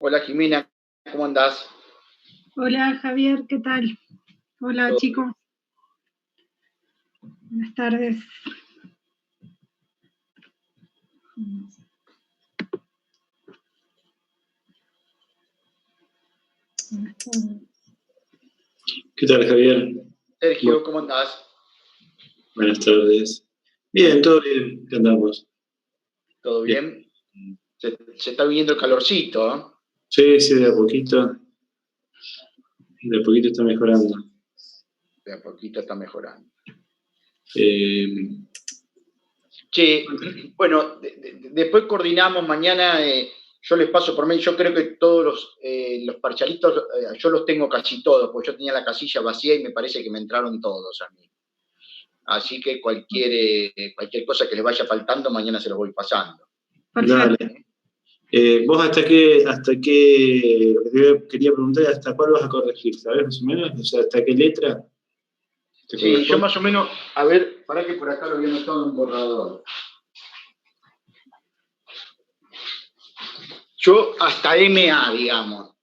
Hola Jimena, ¿cómo andás? Hola Javier, ¿qué tal? Hola ¿Todo chicos, buenas tardes. ¿Qué tal, Javier? Sergio, ¿cómo andás? Buenas tardes. Bien, todo bien. ¿Qué andamos? ¿Todo bien? Se está viniendo el calorcito, ¿eh? Sí, de a poquito. De a poquito está mejorando. De a poquito está mejorando. Eh, Che, bueno, después coordinamos mañana, yo les paso por mail, yo creo que todos los parchalitos, yo los tengo casi todos, porque yo tenía la casilla vacía y me parece que me entraron todos a mí. Así que cualquier cosa que les vaya faltando, mañana se los voy pasando. Dale. ¿Vos hasta qué, quería preguntar, hasta cuál vas a corregir? ¿Sabés más o menos? O sea, ¿hasta qué letra? Sí, yo más o menos, a ver, para que por acá lo había anotado en un borrador. Yo hasta MA, digamos.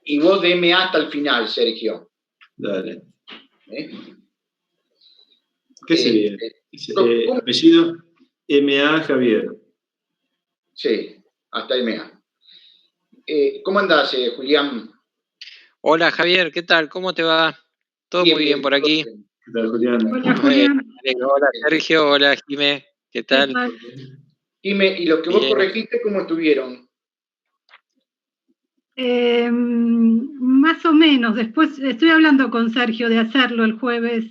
Y vos de MA hasta el final, Sergio. Dale. ¿Qué sería? ¿Cómo? Apellido MA Javier. Sí, hasta MA. ¿Cómo andás, Julián? Hola Javier, ¿qué tal? ¿Cómo te va? Todo muy bien por aquí. ¿Qué tal, Julián? Hola Julián. Hola Sergio, hola Jimé, ¿qué tal? Jimé, ¿y los que vos corregiste cómo estuvieron? Más o menos, después estoy hablando con Sergio de hacerlo el jueves.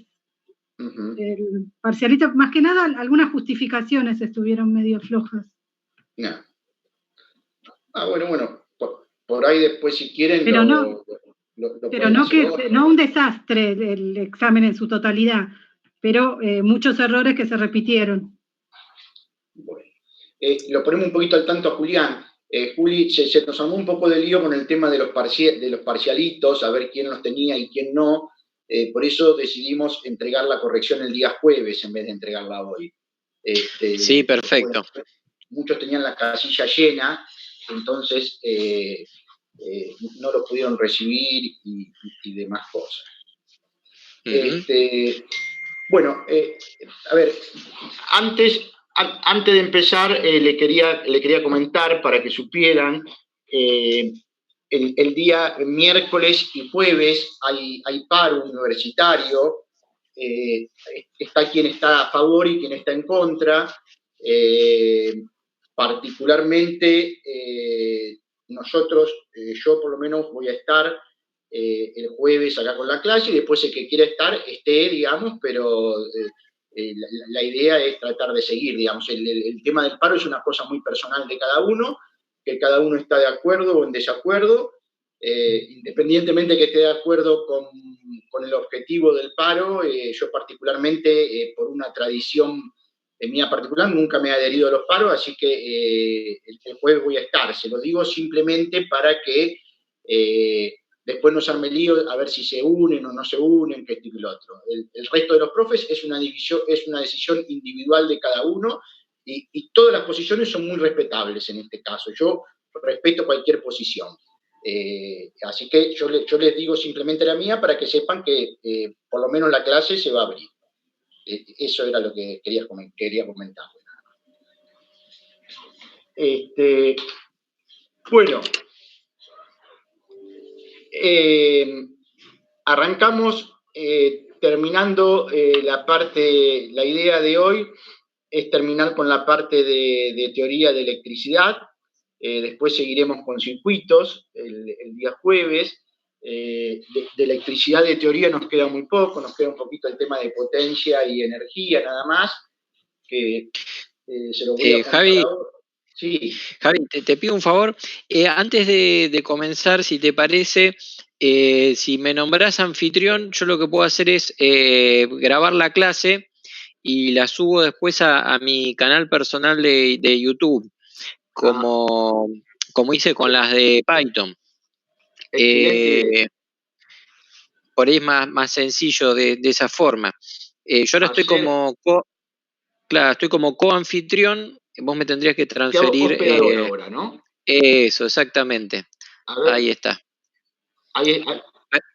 El parcialito, más que nada, algunas justificaciones estuvieron medio flojas. No. Bueno, por ahí después si quieren pero lo pero no un desastre el examen en su totalidad, pero muchos errores que se repitieron. Bueno, lo ponemos un poquito al tanto a Julián. Juli, se nos armó un poco de lío con el tema de los parcialitos, a ver quién los tenía y quién no. Por eso decidimos entregar la corrección el día jueves en vez de entregarla hoy. Sí, perfecto. Bueno, muchos tenían la casilla llena, entonces no lo pudieron recibir y demás cosas. Bueno, a ver, antes de empezar, le quería comentar para que supieran, el día miércoles y jueves hay paro universitario, está quien está a favor y quien está en contra, particularmente nosotros, yo por lo menos voy a estar el jueves acá con la clase y después el que quiera estar esté, digamos, pero la idea es tratar de seguir, digamos. El tema del paro es una cosa muy personal de cada uno, que cada uno está de acuerdo o en desacuerdo, independientemente que esté de acuerdo con el objetivo del paro. Yo particularmente, por una tradición mía particular, nunca me he adherido a los paros, así que el jueves voy a estar. Se lo digo simplemente para que después no se arme lío a ver si se unen o no se unen, que esto y lo otro. El resto de los profes es una decisión individual de cada uno y todas las posiciones son muy respetables en este caso. Yo respeto cualquier posición. Así que yo les digo simplemente la mía para que sepan que por lo menos la clase se va a abrir. Eso era lo que quería comentar. Bueno, arrancamos terminando la idea de hoy es terminar con la parte de teoría de electricidad. Después seguiremos con circuitos el día jueves. De electricidad de teoría nos queda muy poco, nos queda un poquito el tema de potencia y energía nada más, que se lo voy a contar Javi, ahora. Sí. Javi, te pido un favor. Antes de comenzar, si te parece, si me nombrás anfitrión, yo lo que puedo hacer es grabar la clase y la subo después a mi canal personal de YouTube, como hice con las de Python. Por ahí es más sencillo de esa forma. Yo ahora estoy como coanfitrión, vos me tendrías que transferir. Operador ahora, ¿no? Eso, exactamente. A ver, Ahí está.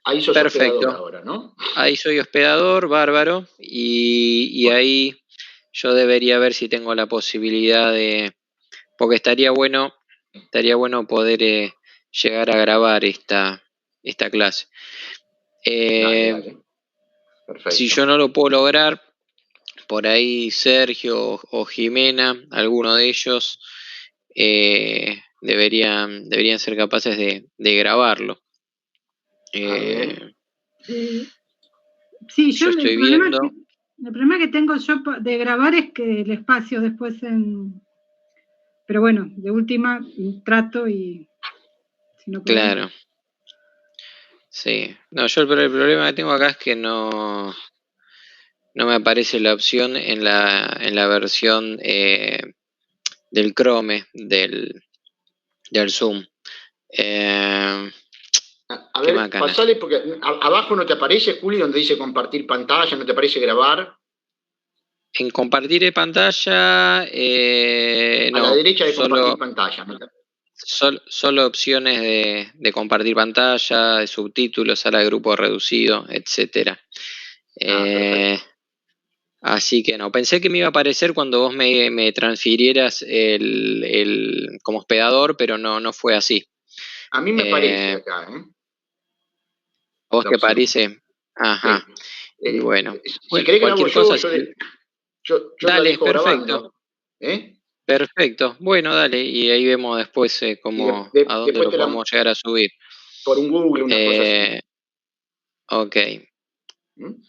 ahí sos Perfecto. hospedador ahora, ¿no? Ahí soy hospedador, bárbaro, y Bueno. ahí yo debería ver si tengo la posibilidad de, porque estaría bueno poder llegar a grabar esta clase. Dale. Perfecto. Si yo no lo puedo lograr, por ahí Sergio o Jimena, alguno de ellos, deberían ser capaces de grabarlo. Sí, yo estoy el problema que tengo yo de grabar es que el espacio después Pero bueno, de última trato y... Si no podemos. Claro. Sí. No, yo el problema que tengo acá es que no me aparece la opción en la versión del Chrome, del Zoom. A ver, pasale, porque abajo no te aparece, Juli, donde dice compartir pantalla, no te aparece grabar. En compartir pantalla, no. A la derecha de compartir pantalla. ¿No? Solo opciones de compartir pantalla, de subtítulos, sala de grupo reducido, etcétera. Así que no, pensé que me iba a aparecer cuando vos me transfirieras como hospedador, pero no fue así. A mí me parece acá, ¿eh? ¿A vos te parece? Ajá. Sí. Y bueno, si querés grabo cosa, yo dale, la dejo perfecto. grabando. Perfecto. Bueno, dale, y ahí vemos después a dónde lo podemos llegar a subir. Por un Google, una cosa así. Ok.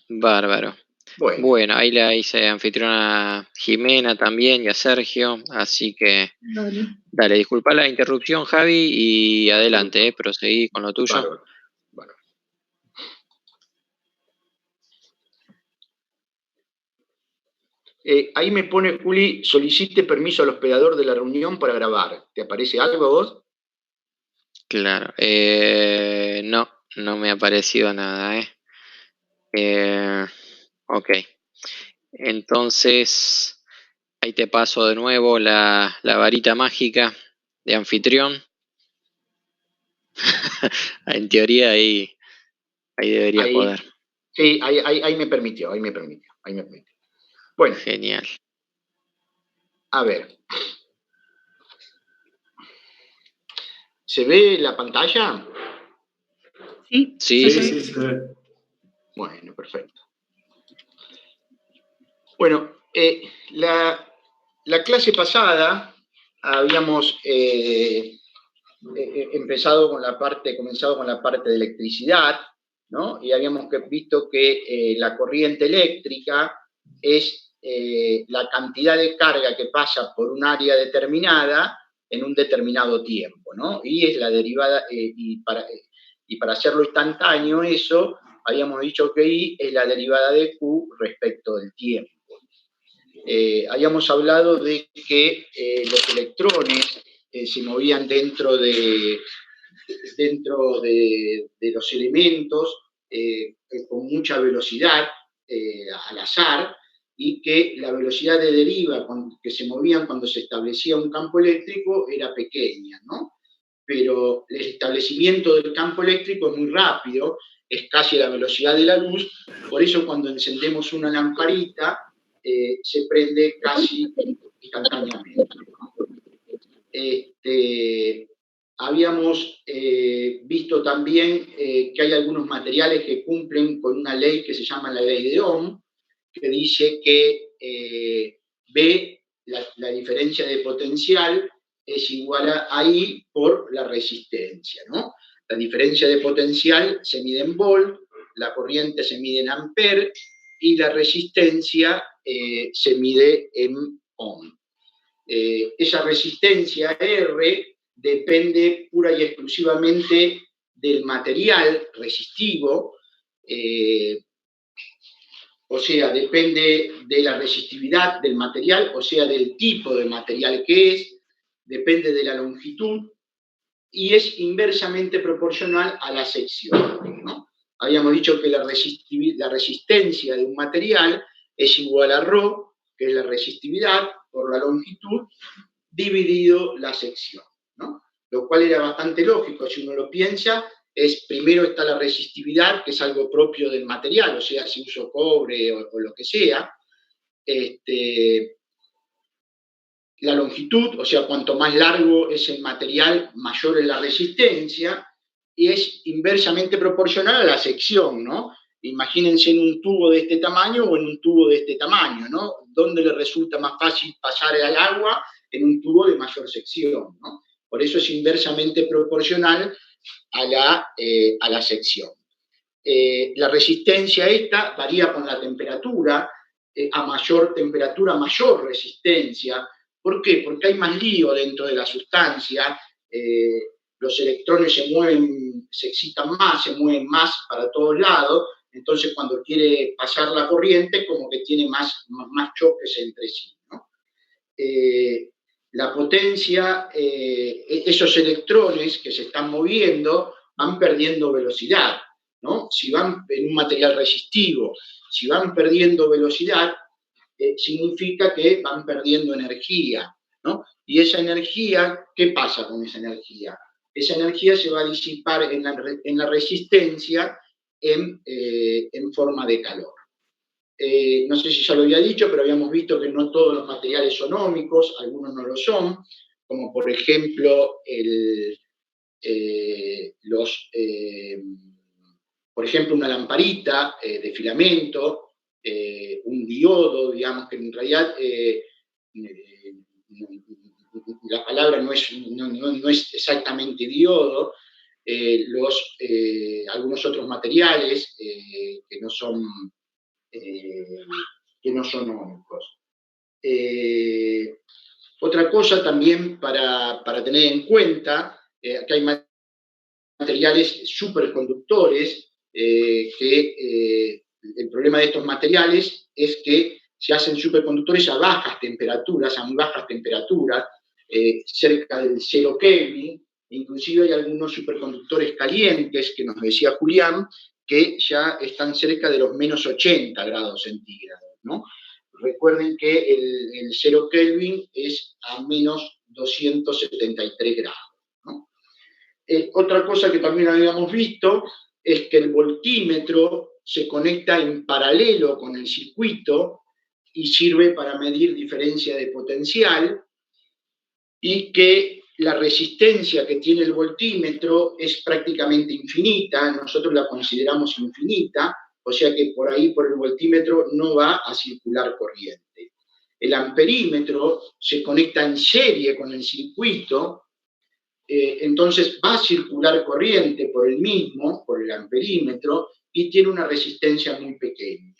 Bárbaro. Bueno, ahí le hice anfitrión a Jimena también y a Sergio, así que dale, disculpa la interrupción, Javi, y adelante, proseguí con lo tuyo. Bárbaro. Ahí me pone, Juli, solicite permiso al hospedador de la reunión para grabar. ¿Te aparece algo a vos? Claro, no me ha aparecido nada, ok. Entonces, ahí te paso de nuevo la varita mágica de anfitrión. En teoría ahí deberías poder. Sí, ahí me permitió. Bueno. Genial. A ver. ¿Se ve la pantalla? Sí. Sí. Bueno, perfecto. Bueno, la clase pasada habíamos comenzado con la parte de electricidad, ¿no? Y habíamos visto que la corriente eléctrica es la cantidad de carga que pasa por un área determinada en un determinado tiempo, ¿no? Y es la derivada, y para hacerlo instantáneo eso, habíamos dicho que I es la derivada de Q respecto del tiempo. Habíamos hablado de que los electrones se movían dentro de los elementos con mucha velocidad al azar, y que la velocidad de deriva que se movían cuando se establecía un campo eléctrico era pequeña, ¿no? Pero el establecimiento del campo eléctrico es muy rápido, es casi la velocidad de la luz, por eso cuando encendemos una lamparita se prende casi instantáneamente, ¿no? Habíamos visto también que hay algunos materiales que cumplen con una ley que se llama la ley de Ohm, que dice que B, la diferencia de potencial, es igual a I por la resistencia, ¿no? La diferencia de potencial se mide en volt, la corriente se mide en ampere y la resistencia se mide en ohm. Esa resistencia R depende pura y exclusivamente del material resistivo, o sea, depende de la resistividad del material, o sea, del tipo de material que es, depende de la longitud y es inversamente proporcional a la sección, ¿no? Habíamos dicho que la resistencia de un material es igual a ρ, que es la resistividad, por la longitud, dividido la sección, ¿no? lo cual era bastante lógico, si uno lo piensa, primero está la resistividad, que es algo propio del material, o sea, si uso cobre o lo que sea, la longitud, o sea, cuanto más largo es el material, mayor es la resistencia, y es inversamente proporcional a la sección, ¿no? Imagínense en un tubo de este tamaño o en un tubo de este tamaño, ¿no? ¿Dónde le resulta más fácil pasar al agua? En un tubo de mayor sección, ¿no? Por eso es inversamente proporcional a la sección. La resistencia esta varía con la temperatura, a mayor temperatura, mayor resistencia. ¿Por qué? Porque hay más lío dentro de la sustancia, los electrones se mueven, se excitan más, se mueven más para todos lados, entonces cuando quiere pasar la corriente como que tiene más choques entre sí, ¿no? La potencia, esos electrones que se están moviendo van perdiendo velocidad, ¿no? Si van en un material resistivo, si van perdiendo velocidad, significa que van perdiendo energía, ¿no? Y esa energía, ¿qué pasa con esa energía? Esa energía se va a disipar en la resistencia en forma de calor. No sé si ya lo había dicho, pero habíamos visto que no todos los materiales son óhmicos, algunos no lo son, como por ejemplo por ejemplo una lamparita de filamento, un diodo, digamos que en realidad la palabra no es exactamente diodo, algunos otros materiales que no son ómicos. Otra cosa también para tener en cuenta, que hay materiales superconductores, el problema de estos materiales es que se hacen superconductores a bajas temperaturas, a muy bajas temperaturas, cerca del 0 Kelvin, inclusive hay algunos superconductores calientes, que nos decía Julián, que ya están cerca de los menos 80 grados centígrados, ¿no? Recuerden que el 0 Kelvin es a menos 273 grados, ¿no? Otra cosa que también habíamos visto es que el voltímetro se conecta en paralelo con el circuito y sirve para medir diferencia de potencial, y que la resistencia que tiene el voltímetro es prácticamente infinita, nosotros la consideramos infinita, o sea que por ahí, por el voltímetro, no va a circular corriente. El amperímetro se conecta en serie con el circuito, entonces va a circular corriente por el mismo, por el amperímetro, y tiene una resistencia muy pequeña.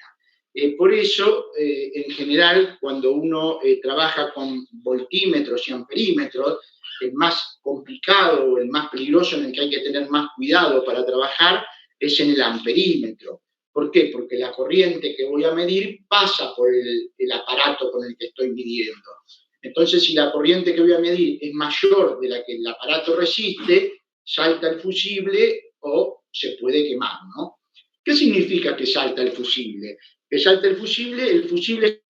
Por eso, en general, cuando uno trabaja con voltímetros y amperímetros, el más complicado o el más peligroso, en el que hay que tener más cuidado para trabajar, es en el amperímetro. ¿Por qué? Porque la corriente que voy a medir pasa por el aparato con el que estoy midiendo. Entonces, si la corriente que voy a medir es mayor de la que el aparato resiste, salta el fusible o se puede quemar, ¿no? ¿Qué significa que salta el fusible? Que salta el fusible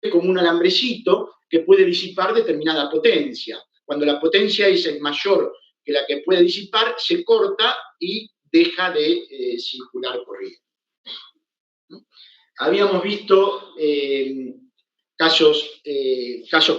es como un alambrecito que puede disipar determinada potencia. Cuando la potencia esa es mayor que la que puede disipar, se corta y deja de circular corriente, ¿no? Habíamos visto casos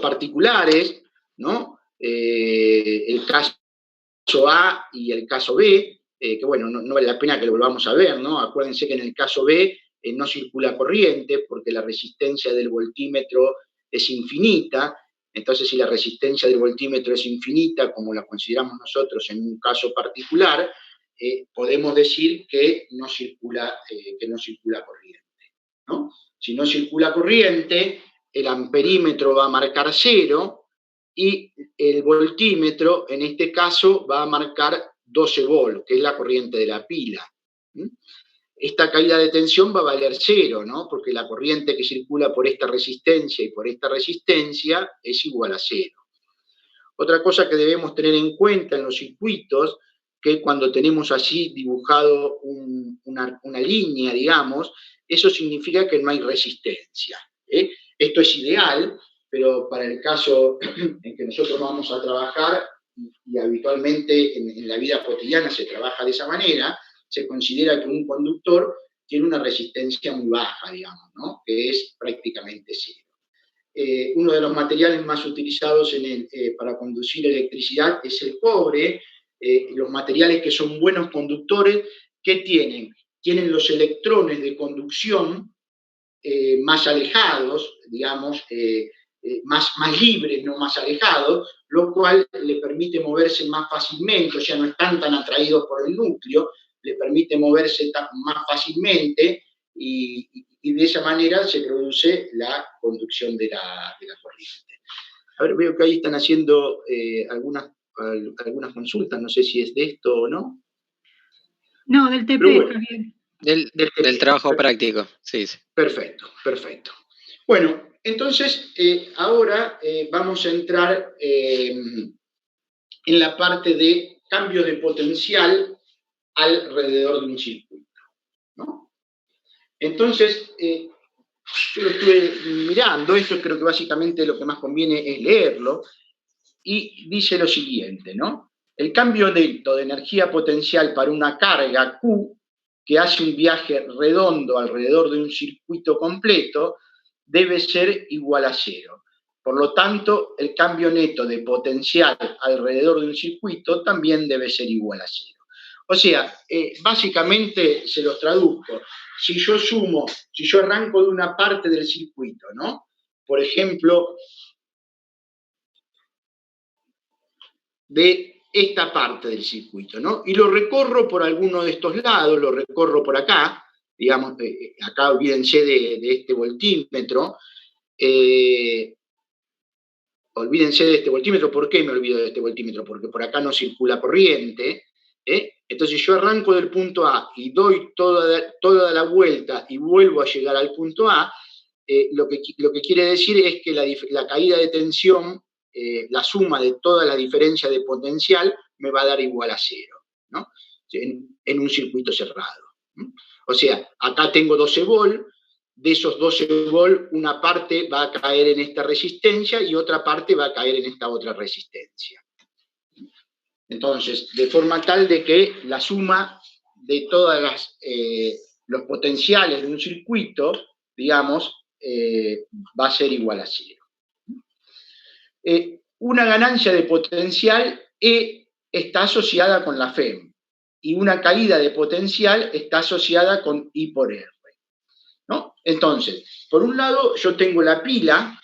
particulares, ¿no? El caso A y el caso B, que bueno, no vale la pena que lo volvamos a ver, ¿no? Acuérdense que en el caso B no circula corriente porque la resistencia del voltímetro es infinita. Entonces, si la resistencia del voltímetro es infinita, como la consideramos nosotros en un caso particular, podemos decir que no circula corriente, ¿no? Si no circula corriente, el amperímetro va a marcar 0 y el voltímetro, en este caso, va a marcar 12 volts, que es la corriente de la pila. Esta caída de tensión va a valer 0, ¿no? Porque la corriente que circula por esta resistencia y por esta resistencia es igual a 0. Otra cosa que debemos tener en cuenta en los circuitos, que cuando tenemos así dibujado una línea, digamos, eso significa que no hay resistencia, Esto es ideal, pero para el caso en que nosotros vamos a trabajar, y habitualmente en la vida cotidiana se trabaja de esa manera, se considera que un conductor tiene una resistencia muy baja, digamos, ¿no? Que es prácticamente cero. Uno de los materiales más utilizados para conducir electricidad es el cobre. Los materiales que son buenos conductores, ¿qué tienen? Tienen los electrones de conducción más alejados, digamos, más libres, no más alejados, lo cual le permite moverse más fácilmente, o sea, no están tan atraídos por el núcleo, le permite moverse más fácilmente y de esa manera se produce la conducción de la corriente. A ver, veo que ahí están haciendo algunas consultas, no sé si es de esto o no. No, del TP, bueno, Javier. Del trabajo práctico, sí. Perfecto. Bueno, entonces ahora vamos a entrar en la parte de cambio de potencial alrededor de un circuito, ¿no? Entonces, yo lo estuve mirando, esto creo que básicamente lo que más conviene es leerlo, y dice lo siguiente, ¿no? El cambio neto de energía potencial para una carga Q que hace un viaje redondo alrededor de un circuito completo debe ser igual a cero. Por lo tanto, el cambio neto de potencial alrededor de un circuito también debe ser igual a cero. O sea, básicamente se los traduzco. Si yo arranco de una parte del circuito, ¿no? Por ejemplo, de esta parte del circuito, ¿no? Y lo recorro por alguno de estos lados, lo recorro por acá, digamos, acá olvídense de este voltímetro, olvídense de este voltímetro. ¿Por qué me olvido de este voltímetro? Porque por acá no circula corriente, Entonces yo arranco del punto A y doy toda la vuelta y vuelvo a llegar al punto A, lo que quiere decir es que la caída de tensión, la suma de toda la diferencia de potencial me va a dar igual a cero, ¿no? En un circuito cerrado. O sea, acá tengo 12 volt, de esos 12 volt, una parte va a caer en esta resistencia y otra parte va a caer en esta otra resistencia. Entonces, de forma tal de que la suma de todos los potenciales de un circuito, digamos, va a ser igual a cero. Una ganancia de potencial E está asociada con la FEM y una caída de potencial está asociada con I por R, ¿no? Entonces, por un lado, yo tengo la pila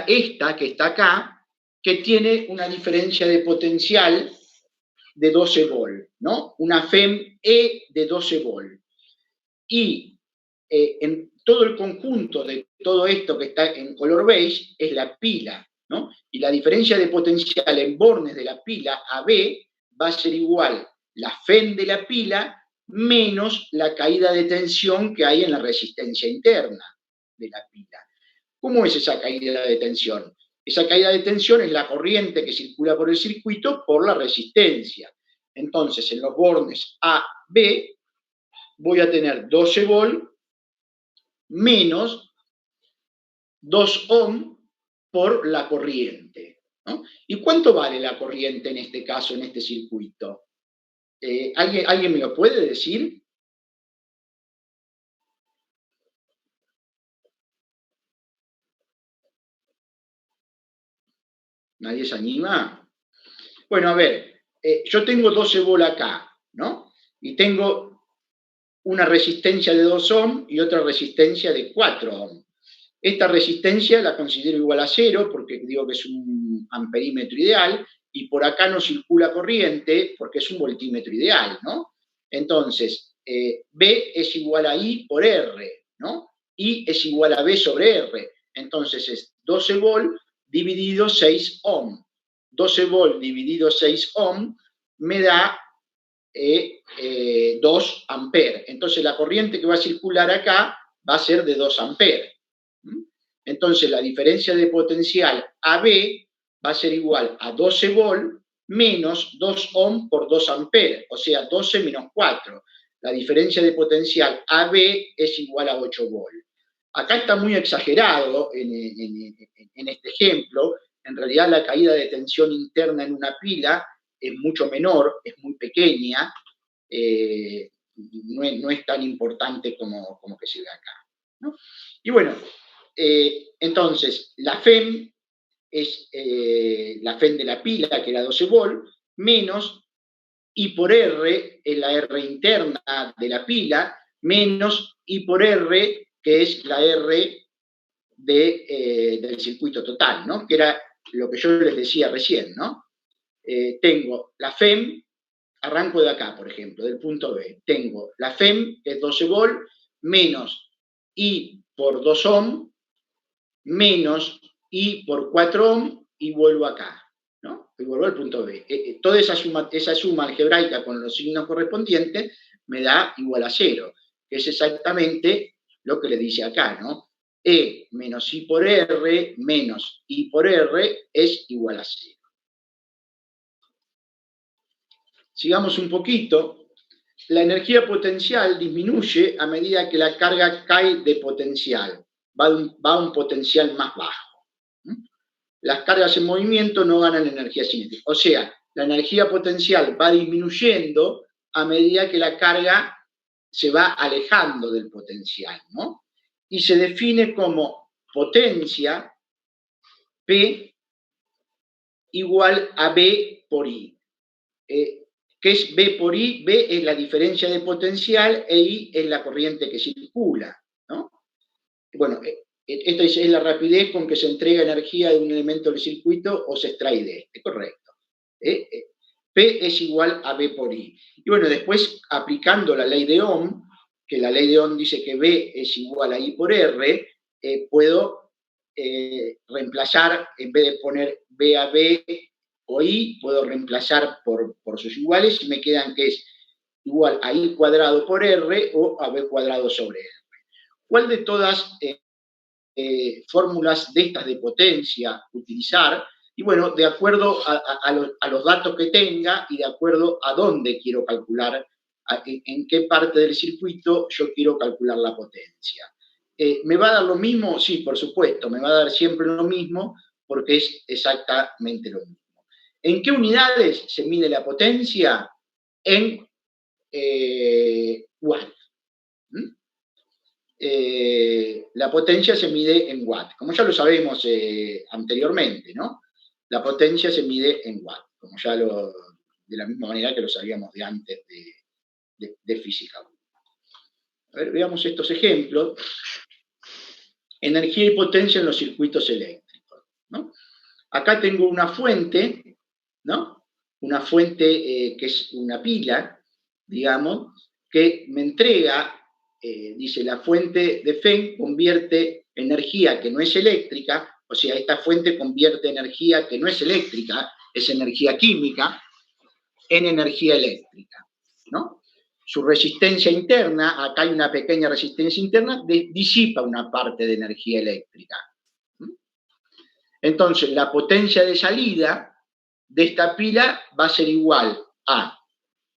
esta que está acá, que tiene una diferencia de potencial de 12 volt, ¿no? Una FEM E de 12 volt. Y en todo el conjunto de todo esto que está en color beige es la pila, ¿no? Y la diferencia de potencial en bornes de la pila AB va a ser igual la FEM de la pila menos la caída de tensión que hay en la resistencia interna de la pila. ¿Cómo es esa caída de tensión? Esa caída de tensión es la corriente que circula por el circuito por la resistencia. Entonces, en los bornes A, B, voy a tener 12 volt menos 2 ohm por la corriente, ¿no? ¿Y cuánto vale la corriente en este caso, en este circuito? ¿Alguien me lo puede decir? ¿Nadie se anima? Bueno, a ver, yo tengo 12 volt acá, ¿no? Y tengo una resistencia de 2 ohm y otra resistencia de 4 ohm. Esta resistencia la considero igual a 0 porque digo que es un amperímetro ideal y por acá no circula corriente porque es un voltímetro ideal, ¿no? Entonces, B es igual a I por R, ¿no? I es igual a B sobre R. Entonces es 12 volt dividido 6 ohm. 12 volt dividido 6 ohm me da 2 amperes. Entonces la corriente que va a circular acá va a ser de 2 amperes. Entonces la diferencia de potencial AB va a ser igual a 12 volt menos 2 ohm por 2 amperes, o sea, 12 menos 4. La diferencia de potencial AB es igual a 8 volt. Acá está muy exagerado en este ejemplo. En realidad la caída de tensión interna en una pila es mucho menor, es muy pequeña, no es tan importante como que se ve acá, ¿no? Y bueno, entonces la FEM es la FEM de la pila, que era 12 volt, menos I por R, es la R interna de la pila, menos I por R, que es la R del circuito total, ¿no? Que era lo que yo les decía recién, ¿no? Tengo la FEM, arranco de acá, por ejemplo, del punto B. Tengo la FEM, que es 12 volt, menos I por 2 ohm, menos I por 4 ohm, y vuelvo acá, ¿no? Y vuelvo al punto B. Toda esa suma algebraica con los signos correspondientes me da igual a 0, que es exactamente lo que le dice acá, ¿no? E menos I por R menos I por R es igual a 0. Sigamos un poquito. La energía potencial disminuye a medida que la carga cae de potencial, va a un potencial más bajo. Las cargas en movimiento no ganan energía cinética. O sea, la energía potencial va disminuyendo a medida que la carga se va alejando del potencial, ¿no? Y se define como potencia P igual a B por I. ¿Qué es B por I? B es la diferencia de potencial e I es la corriente que circula, ¿no? Bueno, esta es la rapidez con que se entrega energía de un elemento del circuito o se extrae de este, correcto. P es igual a B por I. Y bueno, después aplicando la ley de Ohm, que la ley de Ohm dice que B es igual a I por R, puedo reemplazar, en vez de poner B a B o I, puedo reemplazar por sus iguales y me quedan que es igual a I cuadrado por R o a B cuadrado sobre R. ¿Cuál de todas fórmulas de estas de potencia utilizar? Y bueno, de acuerdo a los datos que tenga y de acuerdo a dónde quiero calcular, en qué parte del circuito yo quiero calcular la potencia. ¿Me va a dar lo mismo? Sí, por supuesto, me va a dar siempre lo mismo porque es exactamente lo mismo. ¿En qué unidades se mide la potencia? En watt. La potencia se mide en watt, como ya lo sabemos anteriormente, ¿no? La potencia se mide en watt, como ya de la misma manera que lo sabíamos de antes de física. A ver, veamos estos ejemplos. Energía y potencia en los circuitos eléctricos, ¿no? Acá tengo una fuente, ¿no? Una fuente que es una pila, digamos, que me entrega, dice, la fuente de FEM convierte energía que no es eléctrica, o sea, esta fuente convierte energía que no es eléctrica, es energía química, en energía eléctrica, ¿no? Su resistencia interna, acá hay una pequeña resistencia interna, disipa una parte de energía eléctrica. Entonces, la potencia de salida de esta pila va a ser igual a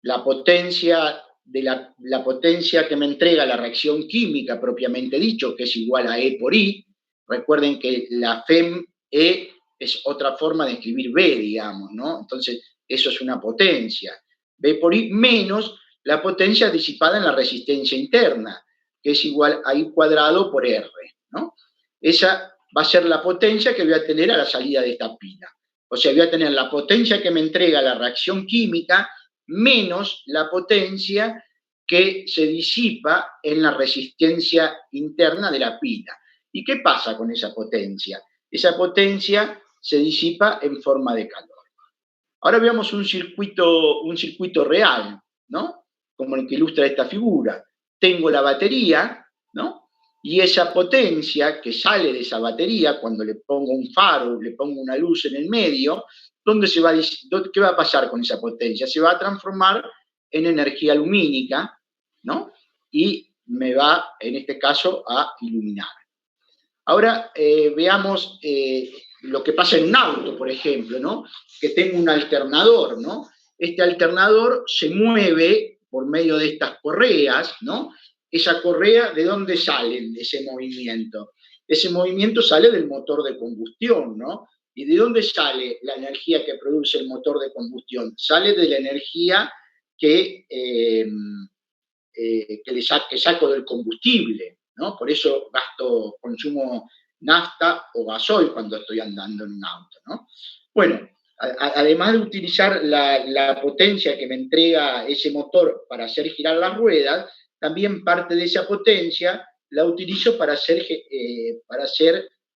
la potencia la potencia que me entrega la reacción química propiamente dicho, que es igual a E por I. Recuerden que la FEM E es otra forma de escribir B, digamos, ¿no? Entonces, eso es una potencia. B por I menos la potencia disipada en la resistencia interna, que es igual a I cuadrado por R, ¿no? Esa va a ser la potencia que voy a tener a la salida de esta pila. O sea, voy a tener la potencia que me entrega la reacción química menos la potencia que se disipa en la resistencia interna de la pila. ¿Y qué pasa con esa potencia? Esa potencia se disipa en forma de calor. Ahora veamos un circuito real, ¿no? Como el que ilustra esta figura. Tengo la batería, ¿no? Y esa potencia que sale de esa batería, cuando le pongo un faro, le pongo una luz en el medio, ¿qué va a pasar con esa potencia? Se va a transformar en energía lumínica, ¿no? Y me va, en este caso, a iluminar. Ahora veamos lo que pasa en un auto, por ejemplo, ¿no? Que tengo un alternador, ¿no? Este alternador se mueve por medio de estas correas, ¿no? esa correa, ¿de dónde sale ese movimiento? Ese movimiento sale del motor de combustión, ¿no? ¿Y de dónde sale la energía que produce el motor de combustión? Sale de la energía que saco del combustible, ¿no? Por eso consumo nafta o gasoil cuando estoy andando en un auto, ¿no? Bueno, además de utilizar la potencia que me entrega ese motor para hacer girar las ruedas, también parte de esa potencia la utilizo para hacer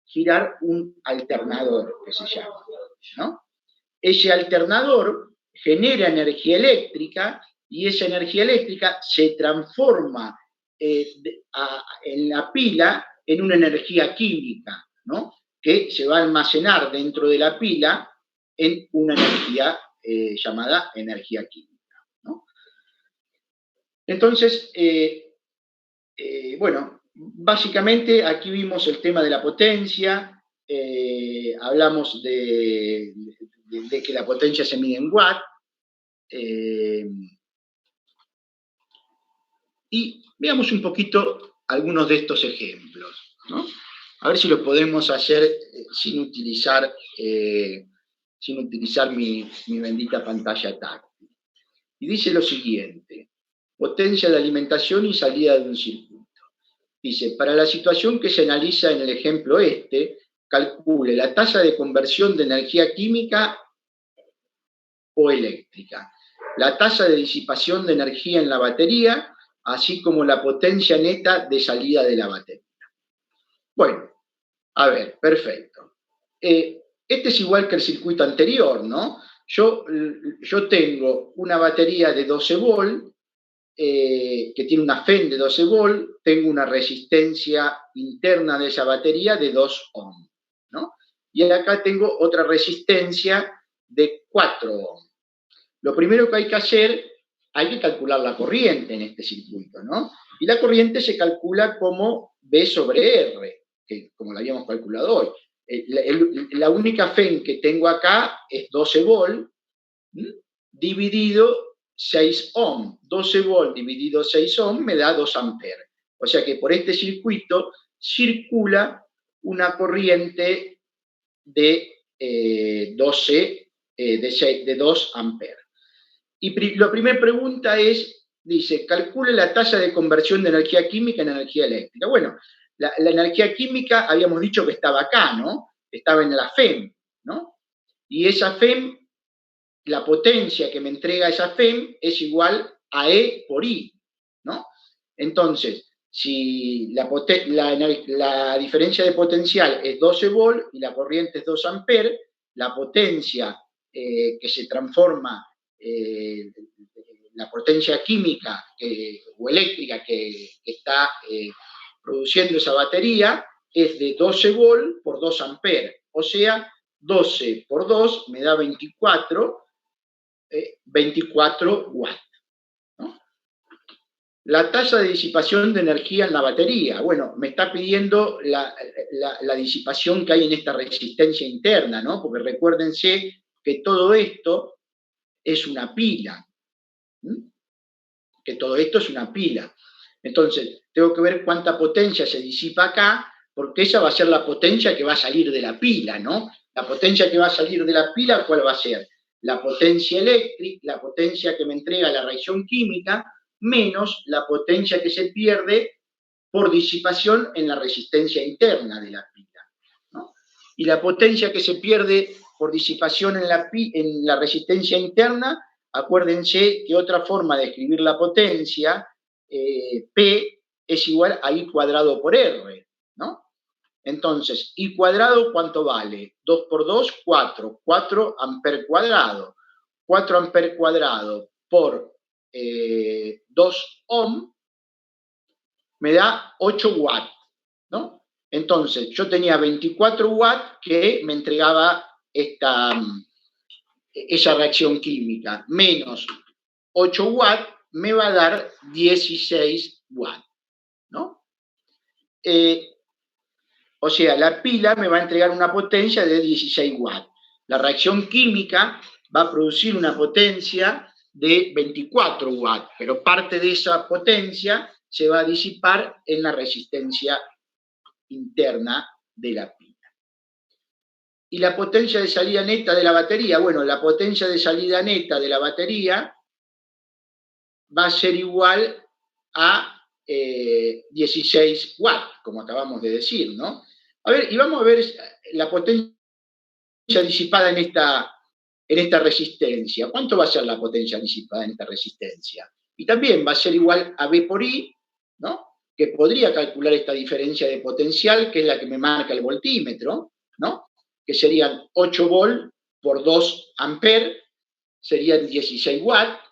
girar un alternador, que se llama, ¿no? Ese alternador genera energía eléctrica y esa energía eléctrica se transforma en la pila en una energía química, ¿no? Que se va a almacenar dentro de la pila en una energía llamada energía química, ¿no? Entonces, bueno, básicamente aquí vimos el tema de la potencia, hablamos de que la potencia se mide en watt, y veamos un poquito algunos de estos ejemplos, ¿no? A ver si lo podemos hacer sin utilizar mi bendita pantalla táctil. Y dice lo siguiente: potencia de alimentación y salida de un circuito. Dice, para la situación que se analiza en el ejemplo calcule la tasa de conversión de energía química o eléctrica, la tasa de disipación de energía en la batería, así como la potencia neta de salida de la batería. Bueno, a ver, perfecto. Este es igual que el circuito anterior, ¿no? Yo tengo una batería de 12 volt, que tiene una FEM de 12 volt, tengo una resistencia interna de esa batería de 2 ohm, ¿no? Y acá tengo otra resistencia de 4 ohm. Lo primero que hay que hacer, hay que calcular la corriente en este circuito, ¿no? Y la corriente se calcula como V sobre R, que como la habíamos calculado hoy. La única FEM que tengo acá es 12 volt, dividido 6 ohm. 12 volt dividido 6 ohm me da 2 amperes. O sea que por este circuito circula una corriente de 2 amperes. Y la primera pregunta dice, calcule la tasa de conversión de energía química en energía eléctrica. Bueno, la energía química habíamos dicho que estaba acá, ¿no? Estaba en la FEM, ¿no? Y esa FEM, la potencia que me entrega esa FEM es igual a E por I, ¿no? Entonces, si la diferencia de potencial es 12 volt y la corriente es 2 amperes, la potencia que se transforma, la potencia química o eléctrica que está produciendo esa batería es de 12 volt por 2 amperes. O sea, 12 por 2 me da 24 watts, ¿no? La tasa de disipación de energía en la batería. Bueno, me está pidiendo la disipación que hay en esta resistencia interna, ¿no? Porque recuérdense que todo esto es una pila. Que todo esto es una pila. Entonces, tengo que ver cuánta potencia se disipa acá, porque esa va a ser la potencia que va a salir de la pila, ¿no? La potencia que va a salir de la pila, ¿cuál va a ser? La potencia eléctrica, la potencia que me entrega la reacción química, menos la potencia que se pierde por disipación en la resistencia interna de la pila, ¿no? Y la potencia que se pierde por disipación en la resistencia interna, acuérdense que otra forma de escribir la potencia, P, es igual a I cuadrado por R, ¿no? Entonces, I cuadrado, ¿cuánto vale? 2 por 2, 4. 4 amper cuadrado. 4 amper cuadrado por 2 ohm me da 8 watts, ¿no? Entonces, yo tenía 24 watts que me entregaba esa reacción química, menos 8 watts me va a dar 16 watts, ¿no? O sea, la pila me va a entregar una potencia de 16 watts. La reacción química va a producir una potencia de 24 watts, pero parte de esa potencia se va a disipar en la resistencia interna de la pila. Y la potencia de salida neta de la batería, bueno, la potencia de salida neta de la batería va a ser igual a 16 watts, como acabamos de decir, ¿no? A ver, y vamos a ver la potencia disipada en esta resistencia. ¿Cuánto va a ser la potencia disipada en esta resistencia? Y también va a ser igual a V por I, ¿no? Que podría calcular esta diferencia de potencial, que es la que me marca el voltímetro, ¿no? Que serían 8 volt por 2 amperes, serían 16 watts.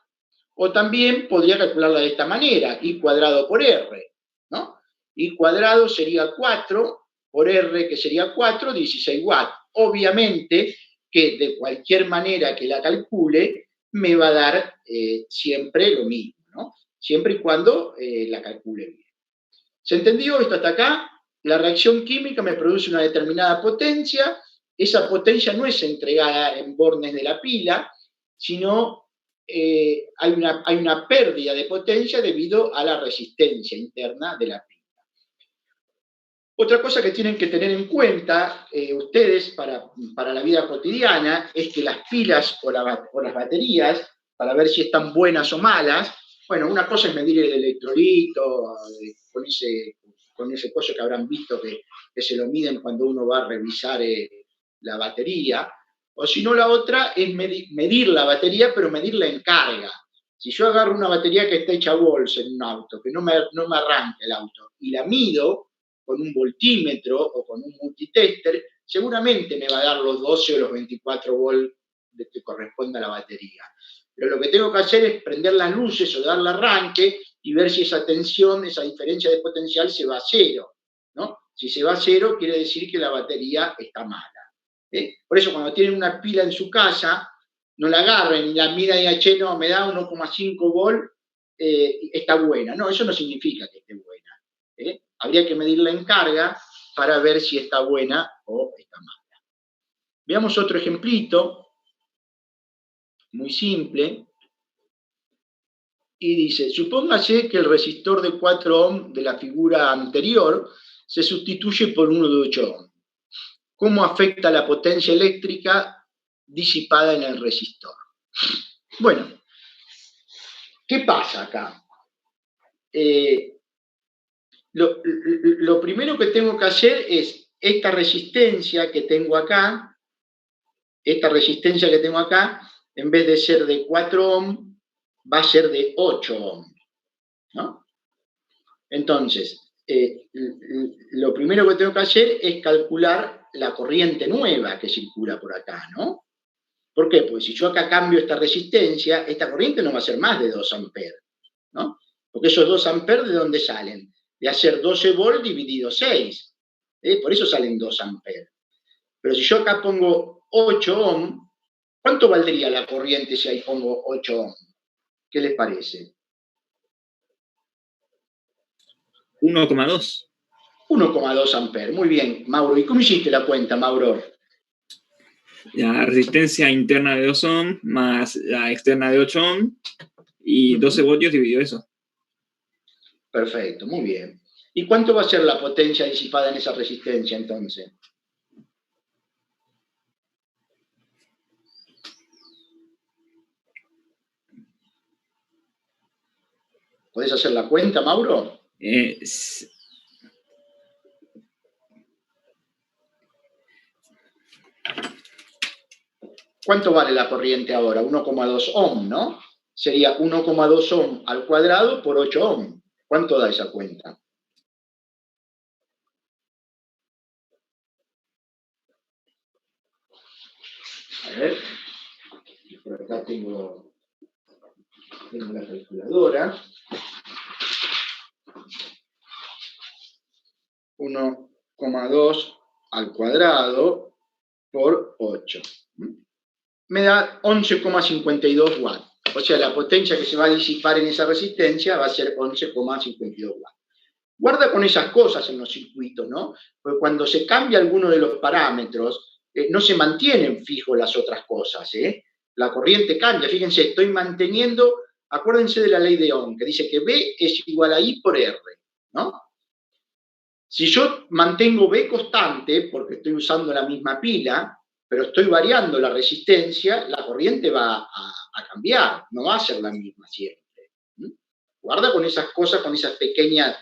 O también podría calcularla de esta manera, I cuadrado por R, ¿no? I cuadrado sería 4 por R, que sería 4, 16 watts. Obviamente que de cualquier manera que la calcule, me va a dar siempre lo mismo, ¿no? Siempre y cuando la calcule bien. ¿Se entendió esto hasta acá? La reacción química me produce una determinada potencia. Esa potencia no es entregada en bornes de la pila, sino hay una pérdida de potencia debido a la resistencia interna de la pila. Otra cosa que tienen que tener en cuenta ustedes para la vida cotidiana es que las pilas o las baterías, para ver si están buenas o malas, bueno, una cosa es medir el electrolito con ese coso que habrán visto que se lo miden cuando uno va a revisar la batería, o si no, la otra es medir la batería, pero medirla en carga. Si yo agarro una batería que está hecha bolsa en un auto, que no me arranca el auto, y la mido con un voltímetro o con un multitester, seguramente me va a dar los 12 o los 24 volts que corresponde a la batería. Pero lo que tengo que hacer es prender las luces o darle arranque y ver si esa tensión, esa diferencia de potencial se va a cero, ¿no? Si se va a cero, quiere decir que la batería está mala. Por eso, cuando tienen una pila en su casa, no la agarren y la midan y digan, no, me da 1,5 volt, está buena. No, eso no significa que esté buena. Habría que medirla en carga para ver si está buena o está mala. Veamos otro ejemplito, muy simple. Y dice, supóngase que el resistor de 4 ohm de la figura anterior se sustituye por uno de 8 ohm. ¿Cómo afecta la potencia eléctrica disipada en el resistor? Bueno, ¿qué pasa acá? Lo primero que tengo que hacer es esta resistencia que tengo acá, en vez de ser de 4 ohm, va a ser de 8 ohm, ¿no? Entonces, lo primero que tengo que hacer es calcular la corriente nueva que circula por acá, ¿no? ¿Por qué? Porque si yo acá cambio esta resistencia, esta corriente no va a ser más de 2 amperes, ¿no? Porque esos 2 amperes, ¿de dónde salen? De hacer 12 volt dividido 6. Por eso salen 2 amperes. Pero si yo acá pongo 8 ohm, ¿cuánto valdría la corriente si ahí pongo 8 ohm? ¿Qué les parece? 1,2. 1,2 amperes. Muy bien, Mauro. ¿Y cómo hiciste la cuenta, Mauro? La resistencia interna de 2 ohm más la externa de 8 ohm y 12 voltios dividido eso. Perfecto, muy bien. ¿Y cuánto va a ser la potencia disipada en esa resistencia entonces? ¿Podés hacer la cuenta, Mauro? ¿Cuánto vale la corriente ahora? 1,2 ohm, ¿no? Sería 1,2 ohm al cuadrado por 8 ohm. ¿Cuánto da esa cuenta? A ver. Por acá tengo la calculadora. 1,2 al cuadrado por 8. Me da 11,52 watts. O sea, la potencia que se va a disipar en esa resistencia va a ser 11,52 watts. Guarda con esas cosas en los circuitos, ¿no? Porque cuando se cambia alguno de los parámetros, no se mantienen fijos las otras cosas, ¿eh? La corriente cambia. Fíjense, estoy manteniendo acuérdense de la ley de Ohm, que dice que B es igual a I por R, ¿no? Si yo mantengo B constante, porque estoy usando la misma pila, pero estoy variando la resistencia, la corriente va a cambiar, no va a ser la misma siempre. Guarda con esas cosas, con esas pequeñas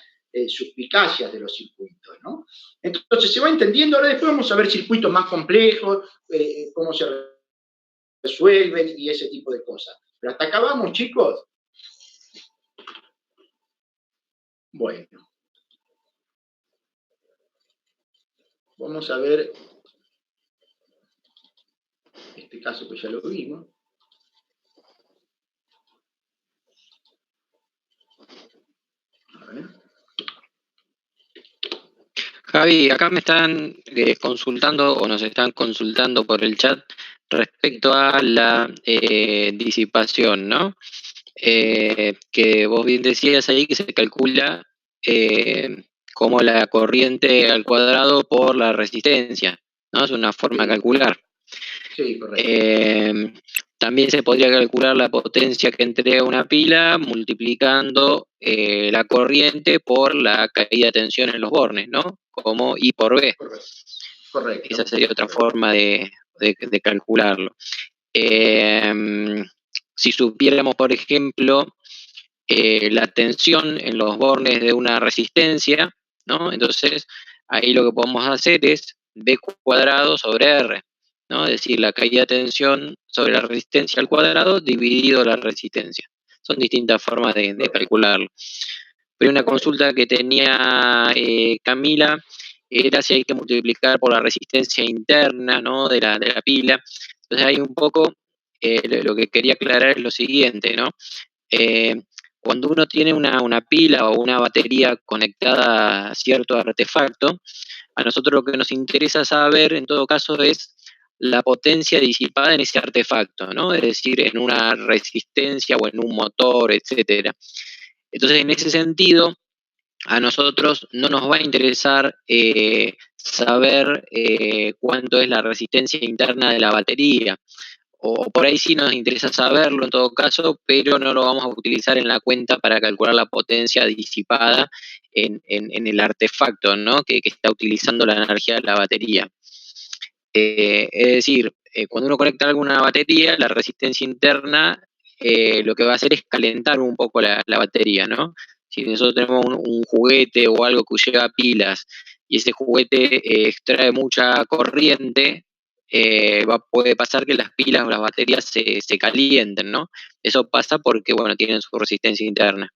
suspicacias de los circuitos, ¿no? Entonces se va entendiendo, ahora después vamos a ver circuitos más complejos, cómo se resuelven y ese tipo de cosas. Pero hasta acá vamos, chicos. Bueno. Vamos a ver este caso que ya lo vimos. A ver. Javi, acá me están consultando o nos están consultando por el chat respecto a la disipación, ¿no? Que vos bien decías ahí que se calcula como la corriente al cuadrado por la resistencia, ¿no? Es una forma de calcular. Sí, correcto. También se podría calcular la potencia que entrega una pila multiplicando la corriente por la caída de tensión en los bornes, ¿no? Como I por B. Correcto. Esa sería otra forma de calcularlo. Si supiéramos, por ejemplo, la tensión en los bornes de una resistencia, ¿no? Entonces, ahí lo que podemos hacer es B cuadrado sobre R, ¿no? Es decir, la caída de tensión sobre la resistencia al cuadrado dividido la resistencia. Son distintas formas de calcularlo. Pero una consulta que tenía Camila era si hay que multiplicar por la resistencia interna, ¿no? de la pila. Entonces ahí un poco lo que quería aclarar es lo siguiente, ¿no? Cuando uno tiene una pila o una batería conectada a cierto artefacto, a nosotros lo que nos interesa saber en todo caso es la potencia disipada en ese artefacto, ¿no? Es decir, en una resistencia o en un motor, etcétera. Entonces, en ese sentido, a nosotros no nos va a interesar saber cuánto es la resistencia interna de la batería, o por ahí sí nos interesa saberlo en todo caso, pero no lo vamos a utilizar en la cuenta para calcular la potencia disipada en el artefacto, ¿no? que está utilizando la energía de la batería. Es decir, cuando uno conecta alguna batería, la resistencia interna lo que va a hacer es calentar un poco la batería, ¿no? Si nosotros tenemos un juguete o algo que lleva pilas y ese juguete extrae mucha corriente, puede pasar que las pilas o las baterías se calienten, ¿no? Eso pasa porque, bueno, tienen su resistencia interna.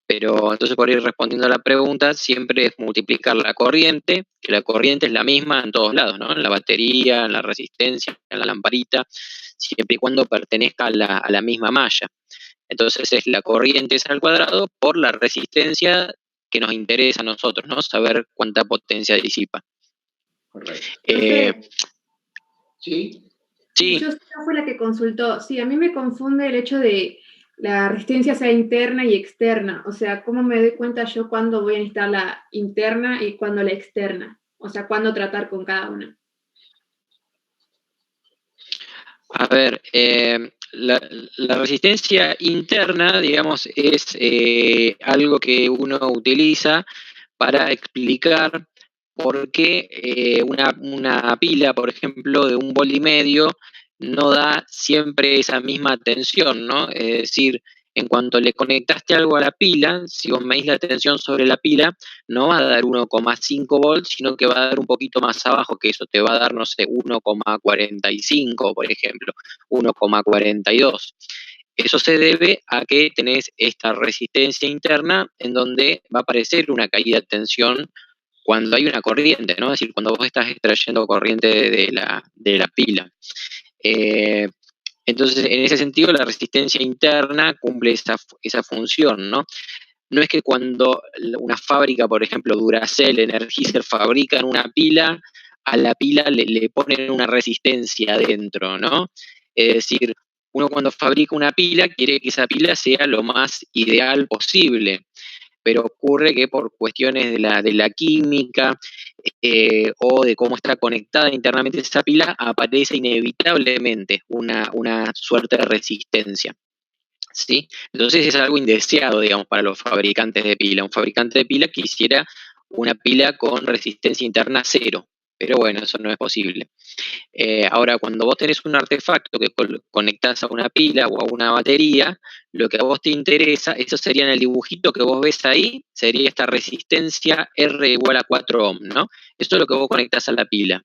Pero entonces, por ir respondiendo a la pregunta, siempre es multiplicar la corriente, que la corriente es la misma en todos lados, ¿no? En la batería, en la resistencia, en la lamparita, siempre y cuando pertenezca a la misma malla. Entonces es la corriente esa al cuadrado por la resistencia que nos interesa a nosotros, ¿no? Saber cuánta potencia disipa. Correcto. ¿Sí? Sí. Yo fue la que consultó. Sí, a mí me confunde el hecho de la resistencia sea interna y externa. O sea, ¿cómo me doy cuenta yo cuándo voy a necesitar la interna y cuándo la externa? O sea, ¿cuándo tratar con cada una? A ver, la resistencia interna, digamos, es algo que uno utiliza para explicar por qué una pila, por ejemplo, de 1,5 volts no da siempre esa misma tensión, ¿no? Es decir, en cuanto le conectaste algo a la pila, si vos medís la tensión sobre la pila, no va a dar 1,5 volts, sino que va a dar un poquito más abajo que eso, te va a dar, no sé, 1,45, por ejemplo, 1,42. Eso se debe a que tenés esta resistencia interna en donde va a aparecer una caída de tensión cuando hay una corriente, ¿no? Es decir, cuando vos estás extrayendo corriente de la pila. Entonces, en ese sentido, la resistencia interna cumple esa función, ¿no? No es que cuando una fábrica, por ejemplo, Duracell, Energizer, fabrican una pila, a la pila le ponen una resistencia adentro, ¿no? Es decir, uno cuando fabrica una pila quiere que esa pila sea lo más ideal posible, pero ocurre que por cuestiones de la química o de cómo está conectada internamente esa pila, aparece inevitablemente una suerte de resistencia. ¿sí? Entonces es algo indeseado, digamos, para los fabricantes de pila. Un fabricante de pila quisiera una pila con resistencia interna 0, pero bueno, eso no es posible. Ahora, cuando vos tenés un artefacto que conectás a una pila o a una batería, lo que a vos te interesa, eso sería en el dibujito que vos ves ahí, sería esta resistencia R igual a 4 ohm, ¿no? Eso es lo que vos conectás a la pila.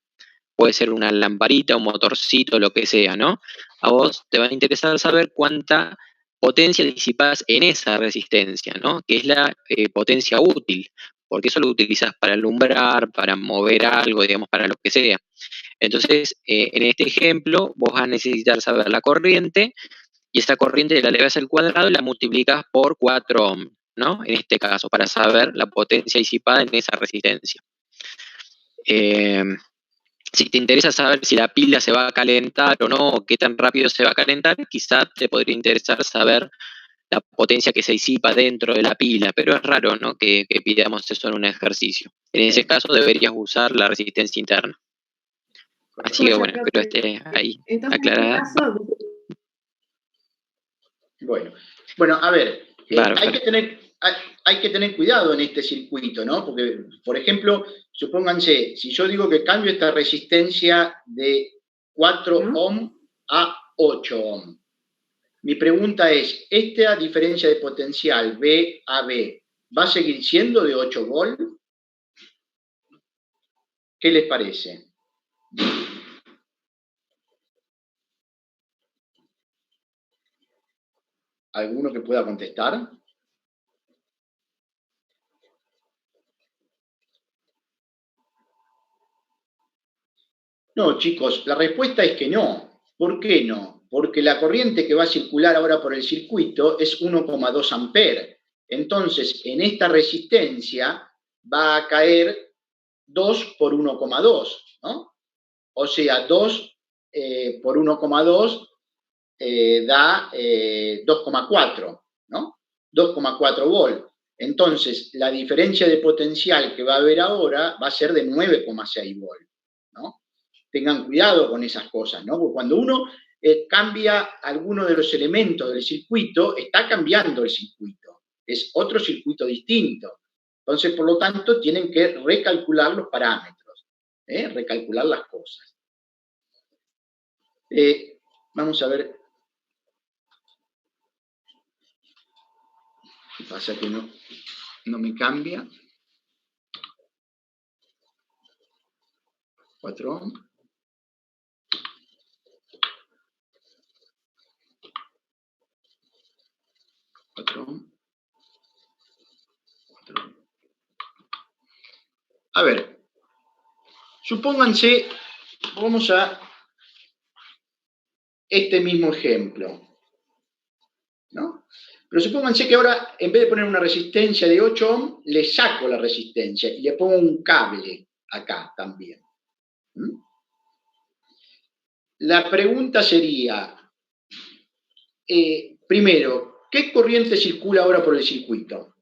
Puede ser una lamparita, un motorcito, lo que sea, ¿no? A vos te va a interesar saber cuánta potencia disipás en esa resistencia, ¿no? Que es la potencia útil, porque eso lo utilizás para alumbrar, para mover algo, digamos, para lo que sea. Entonces, en este ejemplo, vos vas a necesitar saber la corriente, y esa corriente la elevas al cuadrado y la multiplicas por 4 ohm, ¿no? En este caso, para saber la potencia disipada en esa resistencia. Si te interesa saber si la pila se va a calentar o no, o qué tan rápido se va a calentar, quizá te podría interesar saber la potencia que se disipa dentro de la pila, pero es raro, ¿no? que pidamos eso en un ejercicio. En ese caso deberías usar la resistencia interna. Así que bueno, espero esté ahí aclarada. Bueno, a ver, hay que tener cuidado en este circuito, ¿no? Porque, por ejemplo, supónganse, si yo digo que cambio esta resistencia de 4 ohm a 8 ohm, mi pregunta es, ¿esta diferencia de potencial V a B va a seguir siendo de 8 volt? ¿Qué les parece? ¿Alguno que pueda contestar? No, chicos, la respuesta es que no. ¿Por qué no? Porque la corriente que va a circular ahora por el circuito es 1,2 amperes. Entonces, en esta resistencia va a caer 2 por 1,2, ¿no? O sea, 2 por 1,2 da 2,4, ¿no? 2,4 volt. Entonces, la diferencia de potencial que va a haber ahora va a ser de 9,6 volt, ¿no? Tengan cuidado con esas cosas, ¿no? Porque cuando uno cambia alguno de los elementos del circuito, está cambiando el circuito. Es otro circuito distinto. Entonces, por lo tanto, tienen que recalcular los parámetros, recalcular las cosas. Vamos a ver. ¿Qué pasa que no me cambia? 4 ohm. 4 ohm. 4 ohm. A ver, supónganse, vamos a este mismo ejemplo, ¿no? Pero supónganse que ahora, en vez de poner una resistencia de 8 ohm, le saco la resistencia y le pongo un cable acá también. La pregunta sería, primero, ¿qué corriente circula ahora por el circuito?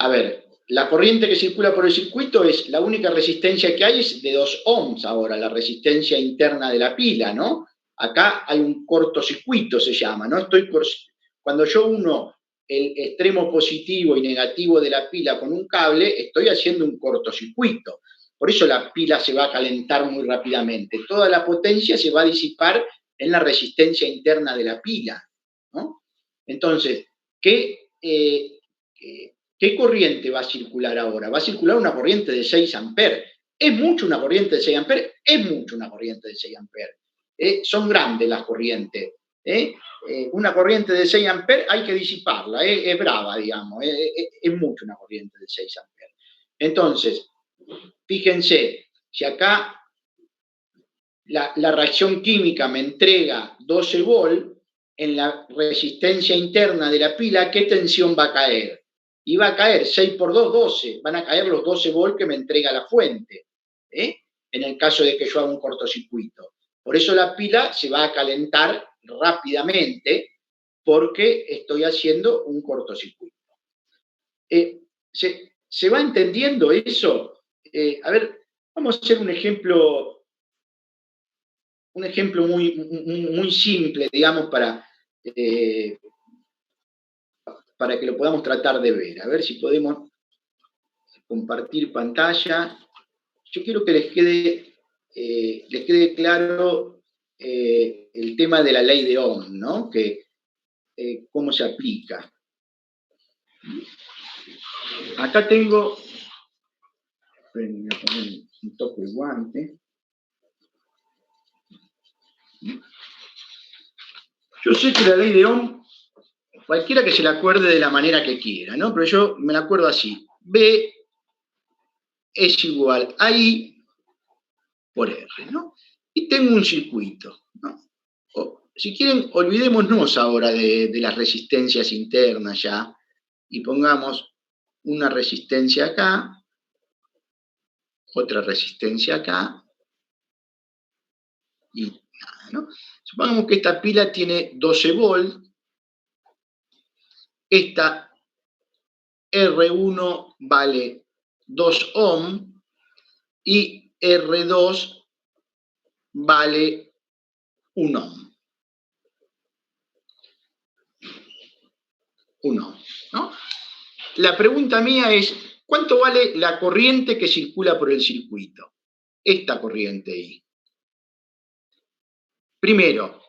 A ver, la corriente que circula por el circuito es, la única resistencia que hay es de 2 ohms ahora, la resistencia interna de la pila, ¿no? Acá hay un cortocircuito, se llama, ¿no? Cuando yo uno el extremo positivo y negativo de la pila con un cable, estoy haciendo un cortocircuito. Por eso la pila se va a calentar muy rápidamente. Toda la potencia se va a disipar en la resistencia interna de la pila, ¿no? Entonces, ¿qué corriente va a circular ahora? Va a circular una corriente de 6 amperes. ¿Es mucho una corriente de 6 amperes? Es mucho una corriente de 6 amperes. Son grandes las corrientes. Una corriente de 6 amperes hay que disiparla, es brava, digamos. Es mucho una corriente de 6 amperes. Entonces, fíjense, si acá la reacción química me entrega 12 volt, en la resistencia interna de la pila, ¿qué tensión va a caer? Y va a caer 6 por 2, 12. Van a caer los 12 volt que me entrega la fuente, en el caso de que yo haga un cortocircuito. Por eso la pila se va a calentar rápidamente porque estoy haciendo un cortocircuito. ¿Se va entendiendo eso? A ver, vamos a hacer un ejemplo muy simple, digamos, para que lo podamos tratar de ver. A ver si podemos compartir pantalla. Yo quiero que les quede claro el tema de la ley de Ohm, ¿no? Cómo se aplica. Acá tengo, voy a poner un toque de guante. Yo sé que la ley de Ohm, cualquiera que se la acuerde de la manera que quiera, ¿no? Pero yo me la acuerdo así. B es igual a I por R, ¿no? Y tengo un circuito, ¿no? Si quieren, olvidémonos ahora de las resistencias internas ya, y pongamos una resistencia acá, otra resistencia acá, y nada, ¿no? Supongamos que esta pila tiene 12 volts, esta R1 vale 2 ohm, y R2 vale 1 ohm. 1 ohm, ¿no? La pregunta mía es, ¿cuánto vale la corriente que circula por el circuito? Esta corriente I. Primero,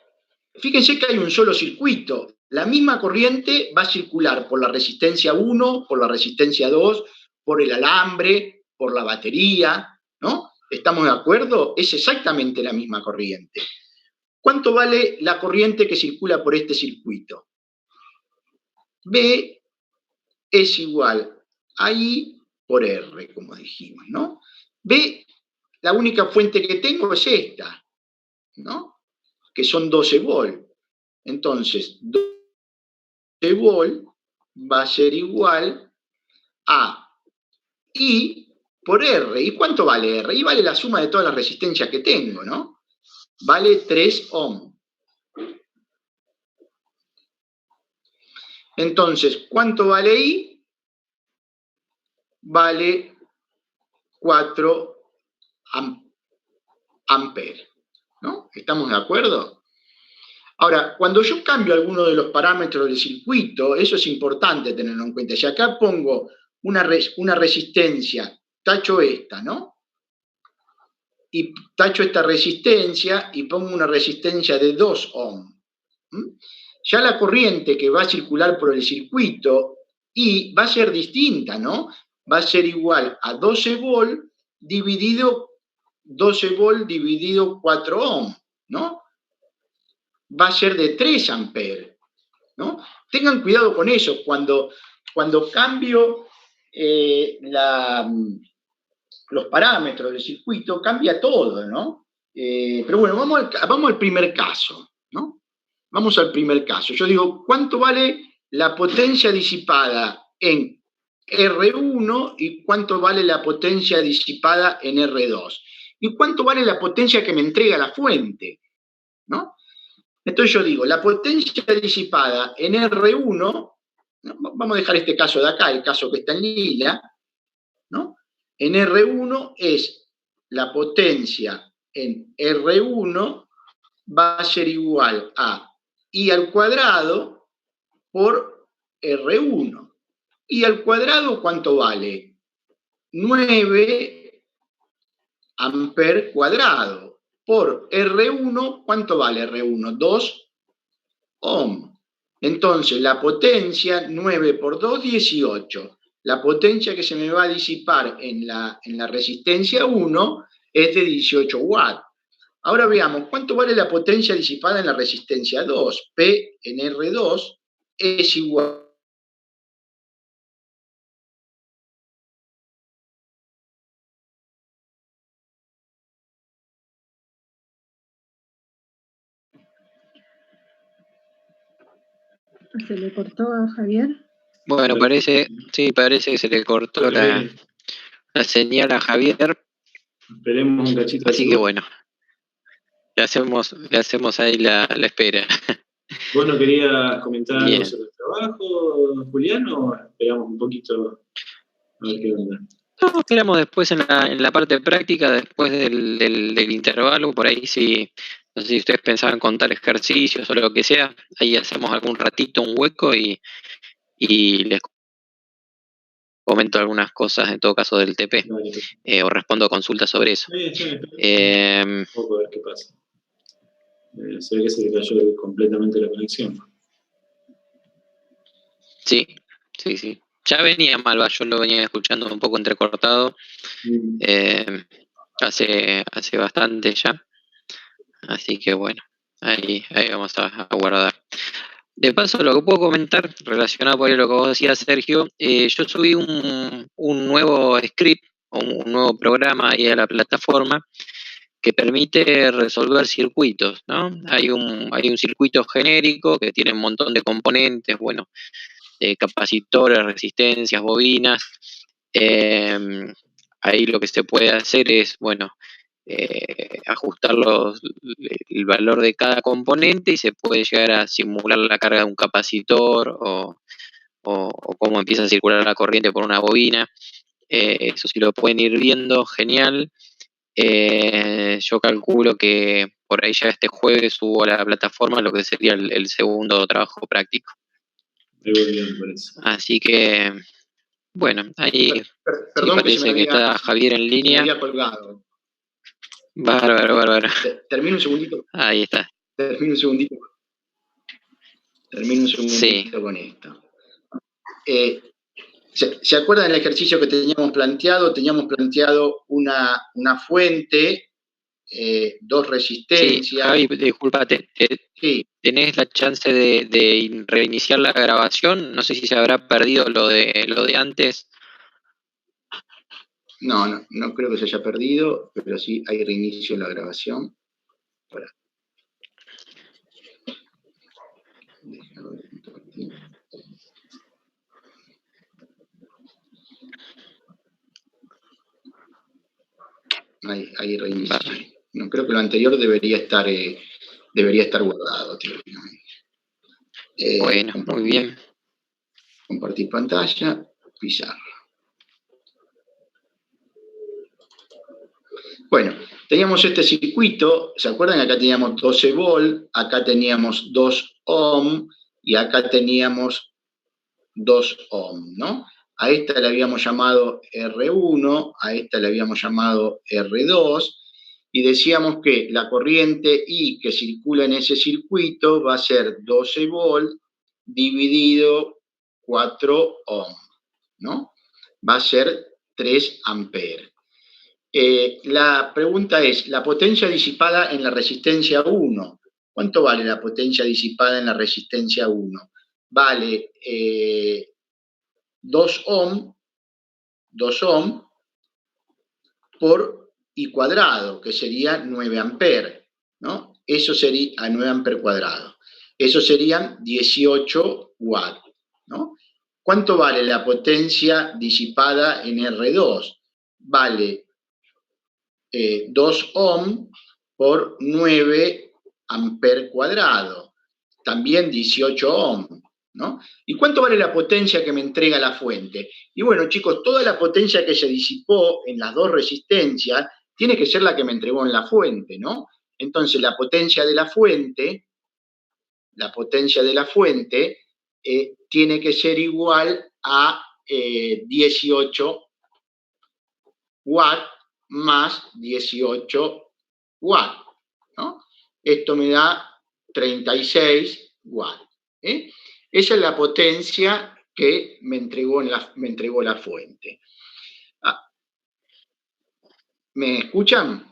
fíjense que hay un solo circuito. La misma corriente va a circular por la resistencia 1, por la resistencia 2, por el alambre, por la batería, ¿no? ¿Estamos de acuerdo? Es exactamente la misma corriente. ¿Cuánto vale la corriente que circula por este circuito? B es igual a I por R, como dijimos, ¿no? B, la única fuente que tengo es esta, ¿no? Que son 12 volts. Entonces, 12 volts va a ser igual a I por R. ¿Y cuánto vale R? I vale la suma de todas las resistencias que tengo, ¿no? Vale 3 ohm. Entonces, ¿cuánto vale I? Vale 4 amperes, ¿no? ¿Estamos de acuerdo? Ahora, cuando yo cambio alguno de los parámetros del circuito, eso es importante tenerlo en cuenta. Si acá pongo una resistencia, tacho esta, ¿no? Y tacho esta resistencia y pongo una resistencia de 2 ohm. Ya la corriente que va a circular por el circuito y va a ser distinta, ¿no? Va a ser igual a 12 volts dividido 4 ohm, ¿no? Va a ser de 3 amperes, ¿no? Tengan cuidado con eso. Cuando cambio los parámetros del circuito, cambia todo, ¿no? Pero bueno, vamos al primer caso, ¿no? Vamos al primer caso. Yo digo, ¿cuánto vale la potencia disipada en R1 y cuánto vale la potencia disipada en R2? ¿Y cuánto vale la potencia que me entrega la fuente? ¿No? Entonces yo digo, la potencia disipada en R1, ¿no? Vamos a dejar este caso de acá, el caso que está en lila, ¿no? En R1 es la potencia en R1 va a ser igual a I al cuadrado por R1. I al cuadrado, ¿cuánto vale? 9 amperes cuadrado. Por R1, ¿cuánto vale R1? 2 ohm. Entonces, la potencia, 9 por 2, 18. La potencia que se me va a disipar en la resistencia 1 es de 18 watts. Ahora veamos, ¿cuánto vale la potencia disipada en la resistencia 2? P en R2 es igual ¿Se le cortó a Javier? Bueno, parece que se le cortó la señal a Javier. Esperemos un cachito. Así que bueno, le hacemos ahí la espera. ¿Vos no querías comentar Bien. algo sobre el trabajo, Julián, o esperamos un poquito? A ver qué onda. No, miramos después en la parte práctica, después del intervalo, por ahí si, no sé si ustedes pensaban contar ejercicios o lo que sea, ahí hacemos algún ratito, un hueco y les comento algunas cosas, en todo caso del TP, Dale, o respondo a consultas sobre eso. un poco a ver qué pasa. Se ve que se le cayó completamente la conexión. Sí. Ya venía mal, yo lo venía escuchando un poco entrecortado hace bastante ya. Así que bueno, ahí vamos a guardar. De paso, lo que puedo comentar relacionado por lo que vos decías, Sergio, yo subí un nuevo script o un nuevo programa ahí a la plataforma que permite resolver circuitos, ¿no? Hay un circuito genérico que tiene un montón de componentes, bueno, capacitores, resistencias, bobinas. Ahí lo que se puede hacer es, bueno, ajustar el valor de cada componente y se puede llegar a simular la carga de un capacitor o cómo empieza a circular la corriente por una bobina. Eso sí lo pueden ir viendo, genial. Yo calculo que por ahí ya este jueves subo a la plataforma lo que sería el segundo trabajo práctico. Muy bien, por eso. Así que, bueno, ahí Perdón, sí parece que está Javier en línea. Me había colgado. Bárbaro. Termino un segundito. Ahí está. Termino un segundito Sí. con esto. ¿Se acuerdan del ejercicio que teníamos planteado? Teníamos planteado una fuente, dos resistencias. Sí, Javi, discúlpate. Sí. ¿Tenés la chance de reiniciar la grabación? No sé si se habrá perdido lo de antes. No creo que se haya perdido, pero sí hay reinicio en la grabación. Hay reinicio. Vale. No, creo que lo anterior debería estar guardado. Bueno, muy bien. Compartir pantalla, pizarra. Bueno, teníamos este circuito, ¿se acuerdan? Acá teníamos 12 volt, acá teníamos 2 ohm y acá teníamos 2 ohm, ¿no? A esta le habíamos llamado R1, a esta le habíamos llamado R2 y decíamos que la corriente I que circula en ese circuito va a ser 12 volt dividido 4 ohm, ¿no? Va a ser 3 amperes. La pregunta es, la potencia disipada en la resistencia 1, ¿cuánto vale la potencia disipada en la resistencia 1? Vale 2 ohm por I cuadrado, que sería 9 amperes, ¿no? Eso sería a 9 amperes cuadrados. Eso serían 18 watts, ¿no? ¿Cuánto vale la potencia disipada en R2? Vale 2 ohm por 9 amperes cuadrado, también 18 ohm, ¿no? ¿Y cuánto vale la potencia que me entrega la fuente? Y bueno, chicos, toda la potencia que se disipó en las dos resistencias tiene que ser la que me entregó en la fuente, ¿no? Entonces, la potencia de la fuente tiene que ser igual a 18 watts más 18 watts, ¿no? Esto me da 36 watts. Esa es la potencia que me entregó la fuente. ¿Me escuchan?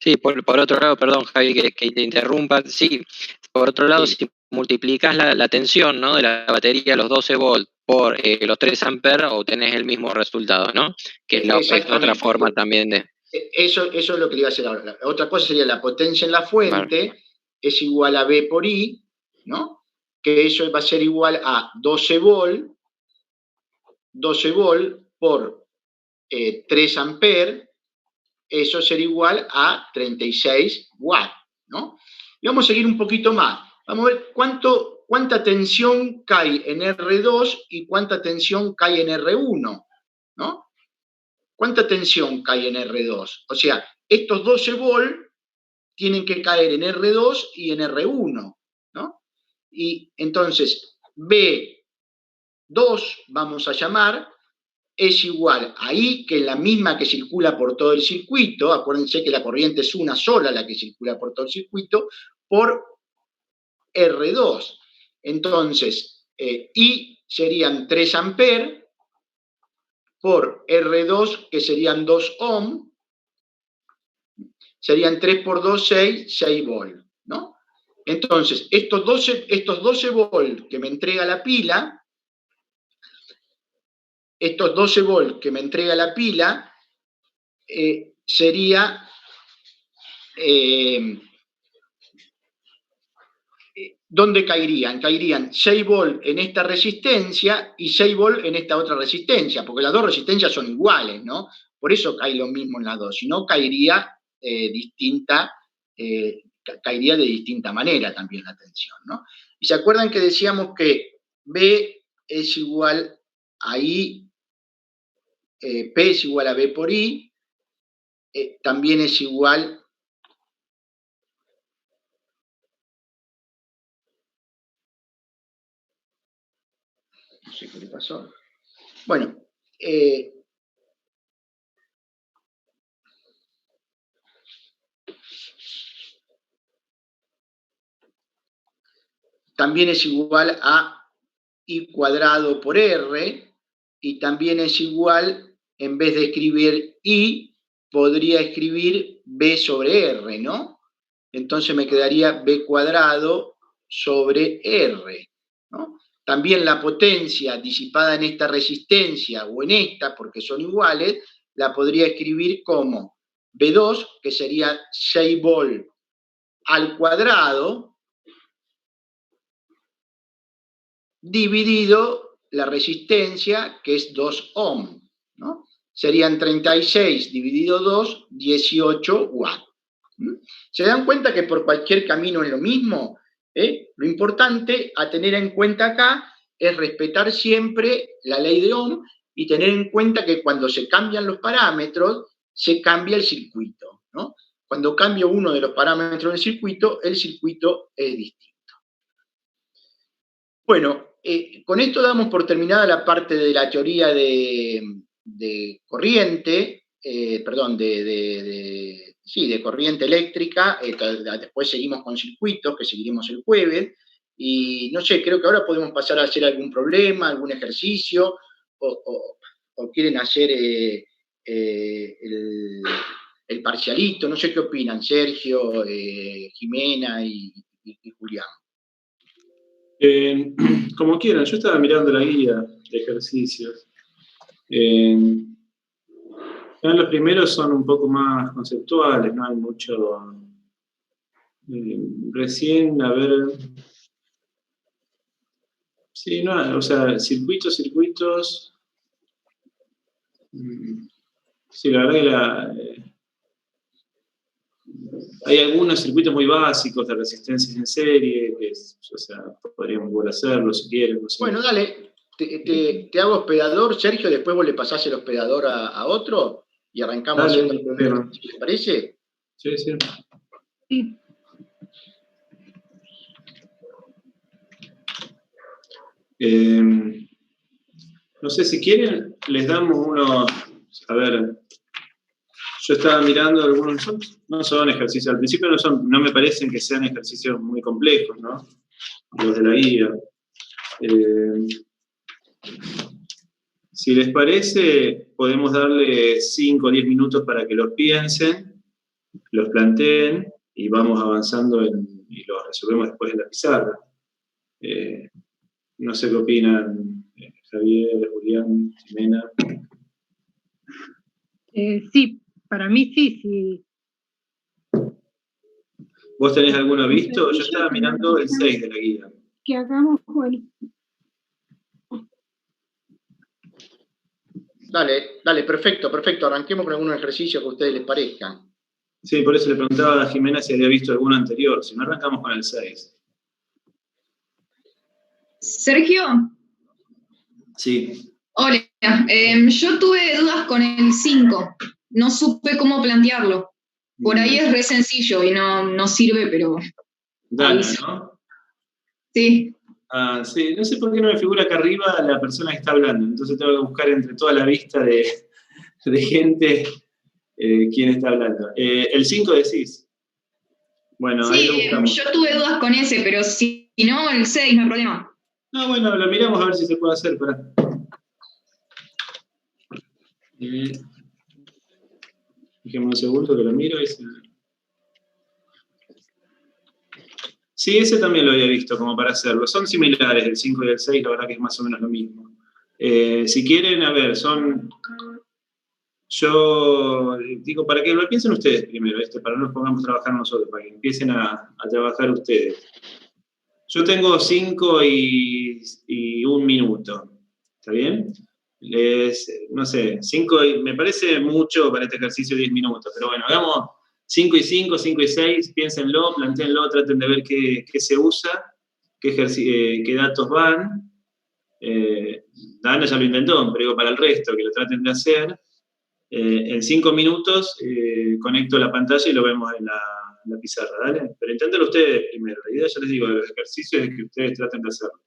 Sí, por otro lado, perdón, Javi, que te interrumpa. Sí, por otro lado, sí. Si multiplicas la tensión, ¿no?, de la batería, los 12 volts, por los 3 amperes, obtenés el mismo resultado, ¿no? Que es otra forma también de... Eso es lo que le iba a hacer ahora. La otra cosa sería la potencia en la fuente es igual a V por I, ¿no? Que eso va a ser igual a 12 volt por 3 amperes, eso será igual a 36 watts, ¿no? Y vamos a seguir un poquito más. Vamos a ver cuánto cuánta tensión cae en R2 y cuánta tensión cae en R1, ¿no? ¿Cuánta tensión cae en R2? O sea, estos 12 volts tienen que caer en R2 y en R1, ¿no? Y entonces, B2, vamos a llamar, es igual a I, que es la misma que circula por todo el circuito, acuérdense que la corriente es una sola la que circula por todo el circuito, por R2. Entonces, I serían 3 amperes, por R2, que serían 2 ohm, serían 3 por 2, 6 volts, ¿no? Entonces, estos 12 volts que me entrega la pila, sería, ¿dónde caerían? Caerían 6 volts en esta resistencia y 6 volts en esta otra resistencia, porque las dos resistencias son iguales, ¿no? Por eso cae lo mismo en las dos, si no caería caería de distinta manera también la tensión, ¿no? Y se acuerdan que decíamos que B es igual a I, P es igual a B por I, también es igual no sé qué le pasó. Bueno, también es igual a I cuadrado por R, y también es igual, en vez de escribir I, podría escribir B sobre R, ¿no? Entonces me quedaría B cuadrado sobre R, ¿no? También la potencia disipada en esta resistencia o en esta, porque son iguales, la podría escribir como B2, que sería 6 volts al cuadrado, dividido la resistencia, que es 2 ohm, ¿no? Serían 36 dividido 2, 18 watts. ¿Se dan cuenta que por cualquier camino es lo mismo? Lo importante a tener en cuenta acá es respetar siempre la ley de Ohm y tener en cuenta que cuando se cambian los parámetros, se cambia el circuito, ¿no? Cuando cambio uno de los parámetros del circuito, el circuito es distinto. Bueno, con esto damos por terminada la parte de la teoría de corriente, de corriente eléctrica. Después seguimos con circuitos, que seguiremos el jueves, y no sé, creo que ahora podemos pasar a hacer algún problema, algún ejercicio, o quieren hacer el parcialito, no sé qué opinan, Sergio, Jimena y Julián. Como quieran, yo estaba mirando la guía de ejercicios. Los primeros son un poco más conceptuales, no hay mucho. Recién, a ver. Sí, no, o sea, circuitos. Sí, la verdad que hay algunos circuitos muy básicos de resistencias en serie, que o sea, podríamos volver a hacerlo si quieren. No sé. Bueno, dale, te hago hospedador, Sergio, después vos le pasás el hospedador a otro y arrancamos dale, haciendo el problema. ¿Les parece? Sí. Sí. No sé, si quieren, les damos unos. A ver, yo estaba mirando algunos, no son ejercicios, al principio no me parecen que sean ejercicios muy complejos, ¿no? Los de la guía. Si les parece, podemos darle 5 o 10 minutos para que los piensen, los planteen y vamos avanzando y los resolvemos después en la pizarra. No sé qué opinan Javier, Julián, Jimena. Sí, para mí sí. ¿Vos tenés alguno visto? Yo estaba mirando el 6 de la guía. Que hagamos, bueno. Dale, perfecto. Arranquemos con algunos ejercicios que a ustedes les parezcan. Sí, por eso le preguntaba a Jimena si había visto alguno anterior. Si no, arrancamos con el 6. Sergio, Sí. hola. Yo tuve dudas con el 5. No supe cómo plantearlo. Por ahí es re sencillo y no sirve, pero Dana, avisa. ¿no? Sí. Ah, sí, no sé por qué no me figura acá arriba la persona que está hablando, entonces tengo que buscar entre toda la vista de gente quién está hablando. El 5 decís. Bueno, ahí lo Sí, buscamos. yo tuve dudas con ese, pero si no, el 6 no hay problema. No, bueno, lo miramos a ver si se puede hacer, pará. Déjame un segundo que lo miro. Sí, ese también lo había visto como para hacerlo. Son similares, el 5 y el 6, la verdad que es más o menos lo mismo. Si quieren, a ver, yo digo, para que lo piensen ustedes primero, para no nos pongamos a trabajar nosotros, para que empiecen a trabajar ustedes. Yo tengo 5 y 1 minuto, ¿está bien? No sé, 5 me parece mucho para este ejercicio 10 minutos, pero bueno, hagamos 5 y 5, 5 y 6, piénsenlo, plantéenlo, traten de ver qué se usa, qué datos van. Dana ya lo intentó, pero digo para el resto, que lo traten de hacer. En 5 minutos conecto la pantalla y lo vemos en la pizarra, ¿dale? Pero inténtenlo ustedes primero. La idea, ya les digo, de los ejercicios es que ustedes traten de hacerlo.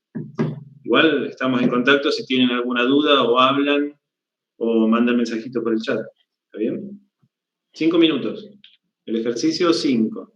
Igual estamos en contacto si tienen alguna duda o hablan o mandan mensajito por el chat. ¿Está bien? 5 minutos. El ejercicio 5.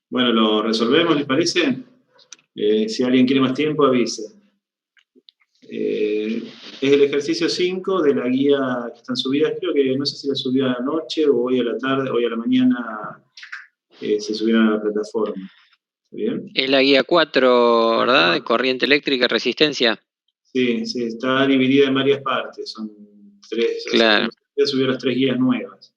Bueno, ¿lo resolvemos, les parece? Si alguien quiere más tiempo, avise. Es el ejercicio 5 de la guía que están subidas, creo que no sé si la subió anoche o hoy a la tarde, hoy a la mañana se subieron a la plataforma. ¿Está bien? Es la guía 4, ¿verdad? De corriente eléctrica y resistencia. Sí, está dividida en varias partes, son 3, Claro. O sea, ya subió las 3 guías nuevas.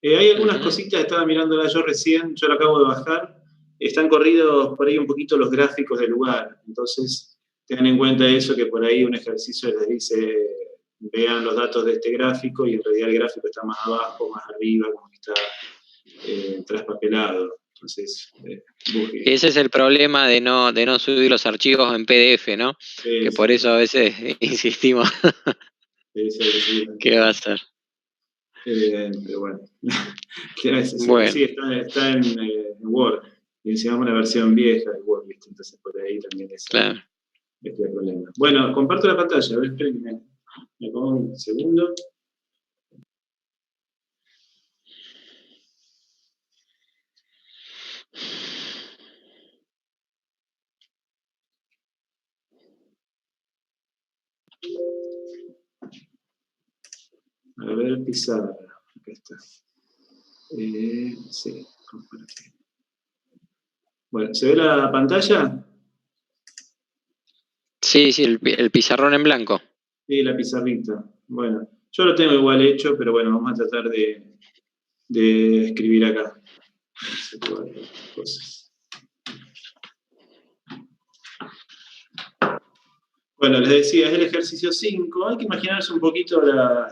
Hay algunas cositas, estaba mirándolas yo recién, yo la acabo de bajar, están corridos por ahí un poquito los gráficos del lugar, entonces tengan en cuenta eso, que por ahí un ejercicio les dice, vean los datos de este gráfico, y en realidad el gráfico está más abajo, más arriba, como que está traspapelado. Entonces, ese es el problema de no subir los archivos en PDF, ¿no? Que por eso a veces insistimos. Sí. ¿Qué va a hacer? Pero bueno. Bueno. Sí, está en Word. Y encima una versión vieja de Word, ¿viste? Entonces por ahí también es el problema. Bueno, comparto la pantalla. A ver, espérenme. Me pongo un segundo. A ver, pizarra. Acá está. Sí, compartir. Bueno, ¿se ve la pantalla? Sí, el pizarrón en blanco. Sí, la pizarrita. Bueno, yo lo tengo igual hecho, pero bueno, vamos a tratar de escribir acá. Cosas. Bueno, les decía, es el ejercicio 5. Hay que imaginarse un poquito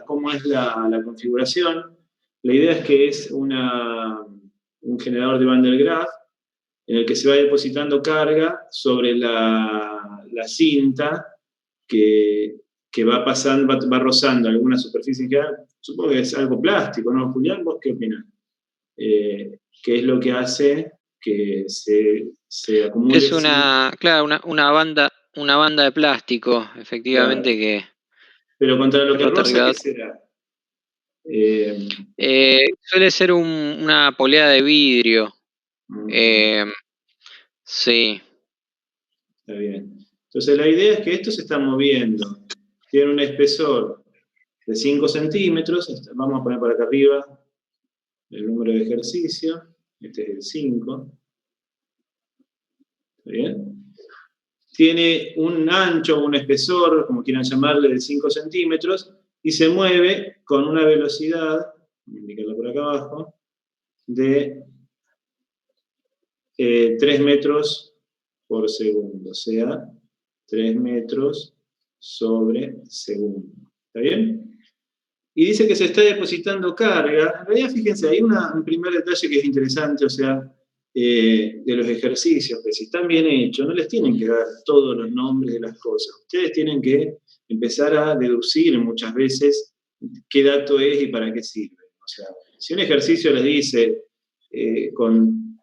cómo es la configuración. La idea es que es un generador de Van der Graaf en el que se va depositando carga sobre la cinta que va pasando, va rozando alguna superficie que supongo que es algo plástico, ¿no? Julián, ¿vos qué opinás? ¿Qué es lo que hace que se acumule? Es una banda de plástico, efectivamente, claro. Pero contra lo que roza, ¿qué será? Suele ser una polea de vidrio. Sí. Está bien. Entonces la idea es que esto se está moviendo. Tiene un espesor de 5 centímetros. Vamos a poner por acá arriba el número de ejercicio. Este es el 5. ¿Está bien? Tiene un ancho, un espesor, como quieran llamarle, de 5 centímetros, y se mueve con una velocidad, voy a indicarla por acá abajo, de 3 metros por segundo, o sea, 3 metros sobre segundo. ¿Está bien? Y dice que se está depositando carga. En realidad, fíjense, hay un primer detalle que es interesante, o sea, de los ejercicios, que si están bien hechos, no les tienen que dar todos los nombres de las cosas. Ustedes tienen que empezar a deducir muchas veces qué dato es y para qué sirve. O sea, si un ejercicio les dice con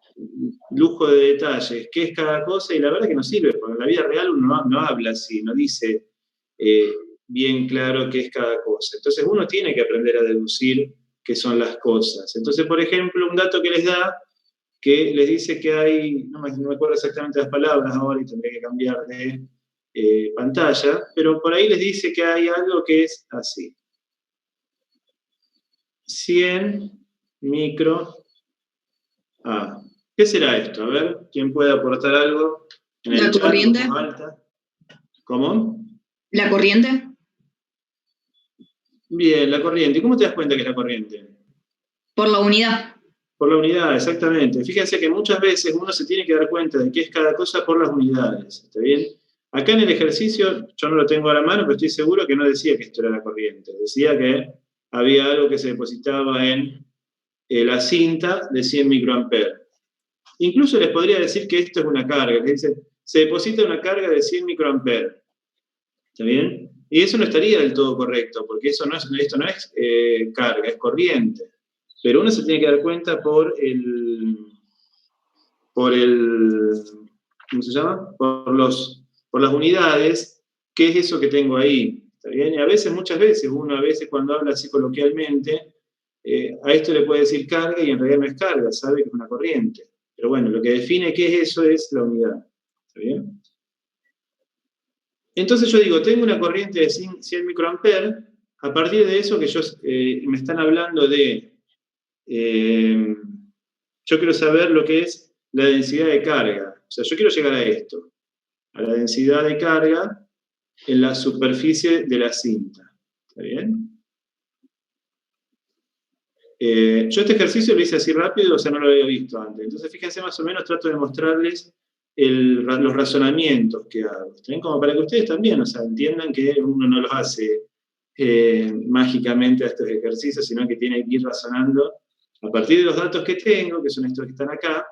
lujo de detalles qué es cada cosa, y la verdad que no sirve, porque en la vida real uno no habla así, no dice bien claro qué es cada cosa. Entonces uno tiene que aprender a deducir qué son las cosas. Entonces, por ejemplo, un dato que les da, que les dice que hay, no me acuerdo exactamente las palabras ahora y tendré que cambiar de pantalla, pero por ahí les dice que hay algo que es así. 100 micro A. ¿Qué será esto? A ver, ¿quién puede aportar algo? En el ¿La chat, corriente? en voz alta. ¿Cómo? ¿La corriente? Bien, la corriente. ¿Y cómo te das cuenta que es la corriente? Por la unidad. Por la unidad, exactamente. Fíjense que muchas veces uno se tiene que dar cuenta de qué es cada cosa por las unidades. ¿Está bien? Acá en el ejercicio, yo no lo tengo a la mano, pero estoy seguro que no decía que esto era la corriente. Decía que había algo que se depositaba en la cinta de 100 microamperes. Incluso les podría decir que esto es una carga. Les dice, se deposita una carga de 100 microamperes. ¿Está bien? Y eso no estaría del todo correcto, porque esto no es carga, es corriente. Pero uno se tiene que dar cuenta por el ¿cómo se llama? Por las unidades, ¿qué es eso que tengo ahí? ¿Está bien? Y a veces, muchas veces, uno a veces cuando habla así coloquialmente, a esto le puede decir carga y en realidad no es carga, sabe que es una corriente. Pero bueno, lo que define qué es eso es la unidad. ¿Está bien? Entonces yo digo, tengo una corriente de 100 microamperes, a partir de eso que me están hablando de, yo quiero saber lo que es la densidad de carga. O sea, yo quiero llegar a esto, a la densidad de carga en la superficie de la cinta. ¿Está bien? Yo este ejercicio lo hice así rápido, o sea, no lo había visto antes. Entonces, fíjense, más o menos trato de mostrarles los razonamientos que hago. ¿Bien? Como para que ustedes también, o sea, entiendan que uno no los hace mágicamente a estos ejercicios, sino que tiene que ir razonando a partir de los datos que tengo, que son estos que están acá,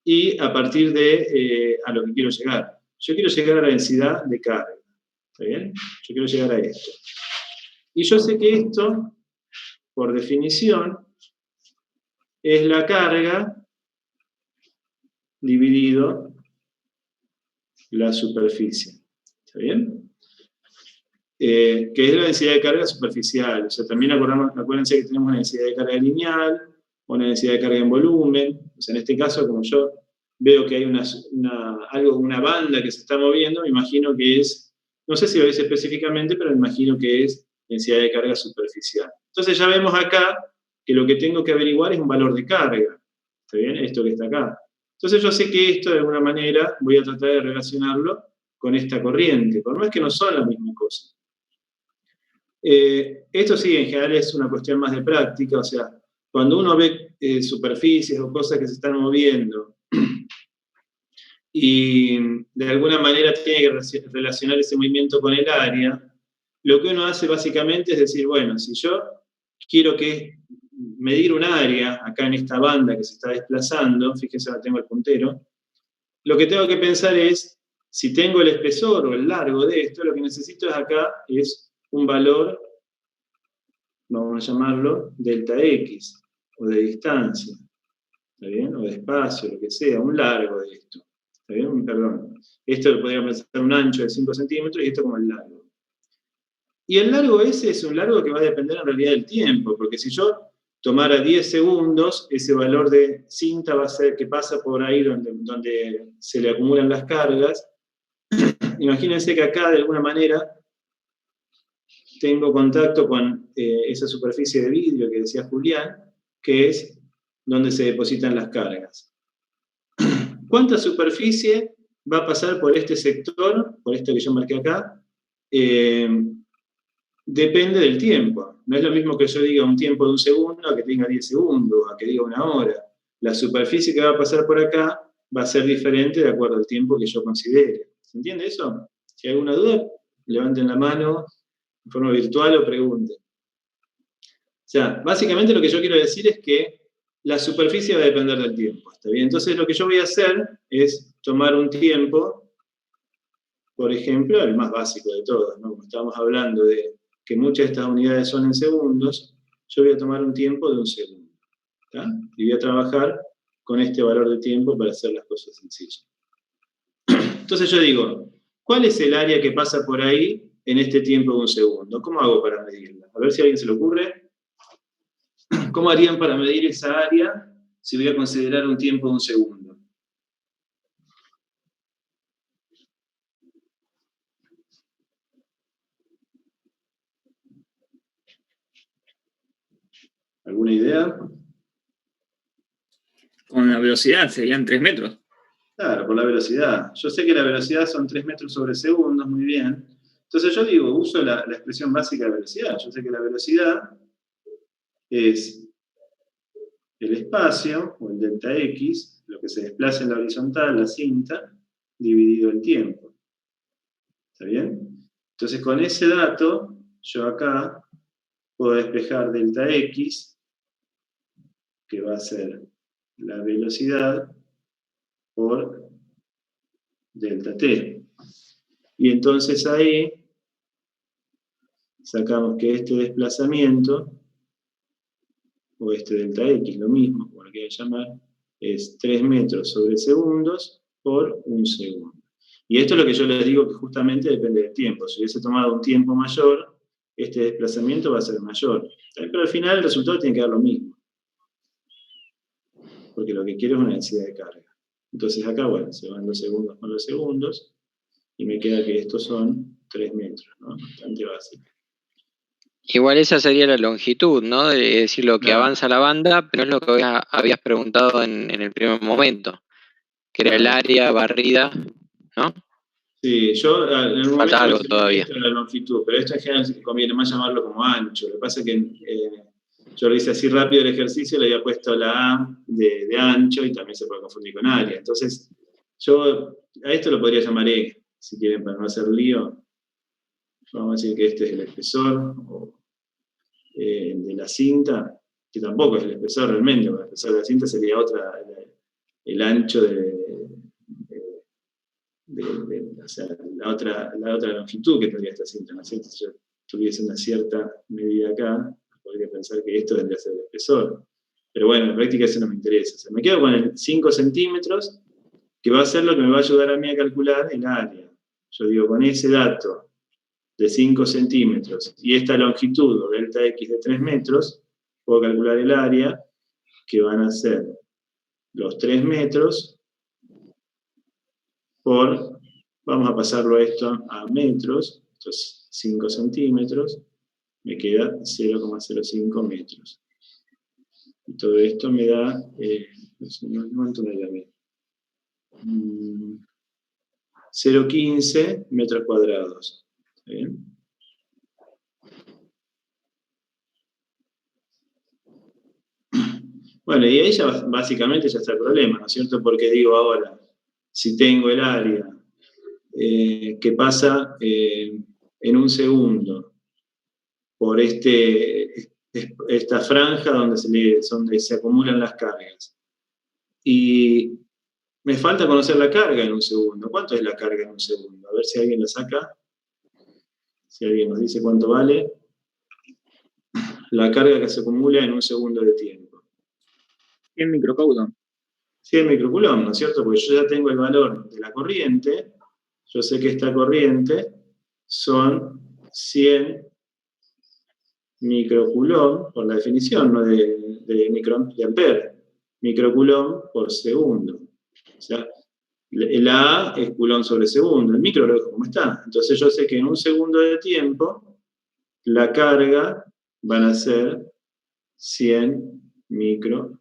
y a partir de a lo que quiero llegar. Yo quiero llegar a la densidad de carga. ¿Está bien? Yo quiero llegar a esto. Y yo sé que esto, por definición, es la carga dividido la superficie. ¿Está bien? Que es la densidad de carga superficial. O sea, también acuérdense que tenemos una densidad de carga lineal, una densidad de carga en volumen. O sea, en este caso, como yo veo que hay una banda que se está moviendo, me imagino que es, no sé si lo dice específicamente, pero me imagino que es densidad de carga superficial. Entonces ya vemos acá que lo que tengo que averiguar es un valor de carga. ¿Está bien? Esto que está acá. Entonces yo sé que esto, de alguna manera, voy a tratar de relacionarlo con esta corriente, por más que no son la misma cosa. Esto sí, en general es una cuestión más de práctica, o sea, cuando uno ve superficies o cosas que se están moviendo y de alguna manera tiene que relacionar ese movimiento con el área, lo que uno hace básicamente es decir, bueno, si yo quiero medir un área acá en esta banda que se está desplazando, fíjense, ahora tengo el puntero, lo que tengo que pensar es, si tengo el espesor o el largo de esto, lo que necesito es un valor, vamos a llamarlo, delta X, o de distancia, ¿está bien? O de espacio, lo que sea, un largo de esto, ¿está bien? Perdón. Esto lo podríamos pensar un ancho de 5 centímetros y esto como el largo. Y el largo ese es un largo que va a depender en realidad del tiempo, porque si yo tomara 10 segundos, ese valor de cinta va a ser que pasa por ahí donde se le acumulan las cargas. Imagínense que acá, de alguna manera, tengo contacto con esa superficie de vidrio que decía Julián, que es donde se depositan las cargas. ¿Cuánta superficie va a pasar por este sector, por esto que yo marqué acá? Depende del tiempo. No es lo mismo que yo diga un tiempo de un segundo a que tenga 10 segundos, a que diga una hora. La superficie que va a pasar por acá va a ser diferente de acuerdo al tiempo que yo considere. ¿Se entiende eso? Si hay alguna duda, levanten la mano en forma virtual o pregunten. O sea, básicamente lo que yo quiero decir es que la superficie va a depender del tiempo. ¿Está bien? Entonces lo que yo voy a hacer es tomar un tiempo, por ejemplo, el más básico de todos, ¿no? Como estábamos hablando de que muchas de estas unidades son en segundos, yo voy a tomar un tiempo de un segundo. ¿Está? Y voy a trabajar con este valor de tiempo para hacer las cosas sencillas. Entonces yo digo, ¿cuál es el área que pasa por ahí en este tiempo de un segundo? ¿Cómo hago para medirla? A ver si a alguien se le ocurre. ¿Cómo harían para medir esa área si voy a considerar un tiempo de un segundo? ¿Alguna idea? Con la velocidad serían 3 metros. Claro, por la velocidad. Yo sé que la velocidad son 3 metros sobre segundo, muy bien. Entonces yo digo, uso la expresión básica de velocidad. Yo sé que la velocidad es el espacio, o el delta X, lo que se desplaza en la horizontal, la cinta, dividido el tiempo. ¿Está bien? Entonces con ese dato, yo acá puedo despejar delta X, que va a ser la velocidad por delta T. Y entonces ahí sacamos que este desplazamiento, o este delta X, lo mismo, como lo quieran llamar, es 3 metros sobre segundos por un segundo. Y esto es lo que yo les digo que justamente depende del tiempo. Si hubiese tomado un tiempo mayor, este desplazamiento va a ser mayor. Pero al final el resultado tiene que dar lo mismo. Porque lo que quiero es una densidad de carga. Entonces acá, bueno, se van los segundos con los segundos, y me queda que estos son 3 metros, ¿no? Bastante básico. Igual esa sería la longitud, ¿no? Es decir, lo que Claro. avanza la banda, pero es lo que habías preguntado en el primer momento, que era el área barrida, ¿no? Sí, yo en algún momento Falta algo mencioné todavía. esto de la longitud, pero esto en general conviene más llamarlo como ancho. Lo que pasa es que yo lo hice así rápido el ejercicio, le había puesto la A de ancho y también se puede confundir con área. Entonces, yo a esto lo podría llamar E, si quieren, para no hacer lío. Vamos a decir que este es el espesor de la cinta, que tampoco es el espesor realmente, porque el espesor de la cinta sería el ancho o sea, la otra longitud que tendría esta cinta, ¿no es cierto? Si yo tuviese una cierta medida acá, podría pensar que esto tendría que ser el espesor. Pero bueno, en la práctica eso no me interesa. O sea, me quedo con el 5 centímetros, que va a ser lo que me va a ayudar a mí a calcular el área. Yo digo, con ese dato de 5 centímetros y esta longitud, o delta X de 3 metros, puedo calcular el área, que van a ser los 3 metros por, vamos a pasarlo a esto a metros, estos 5 centímetros, me queda 0,05 metros. Y todo esto me da, ¿cuánto me da a mí? 0,15 metros cuadrados. ¿Está bien? Bueno, y ahí ya básicamente ya está el problema, ¿no es cierto? Porque digo ahora, si tengo el área que pasa en un segundo por esta franja donde se acumulan las cargas, y me falta conocer la carga en un segundo. ¿Cuánto es la carga en un segundo? A ver si alguien la saca. Si alguien nos dice cuánto vale la carga que se acumula en un segundo de tiempo. 100 microcoulomb. 100 microcoulomb, ¿no es cierto? Porque yo ya tengo el valor de la corriente, yo sé que esta corriente son 100 microcoulomb, por la definición, no de ampere, microcoulomb por segundo. O sea, la A es coulomb sobre segundo, el micro lo dejo como está. Entonces yo sé que en un segundo de tiempo la carga van a ser 100 microcoulomb.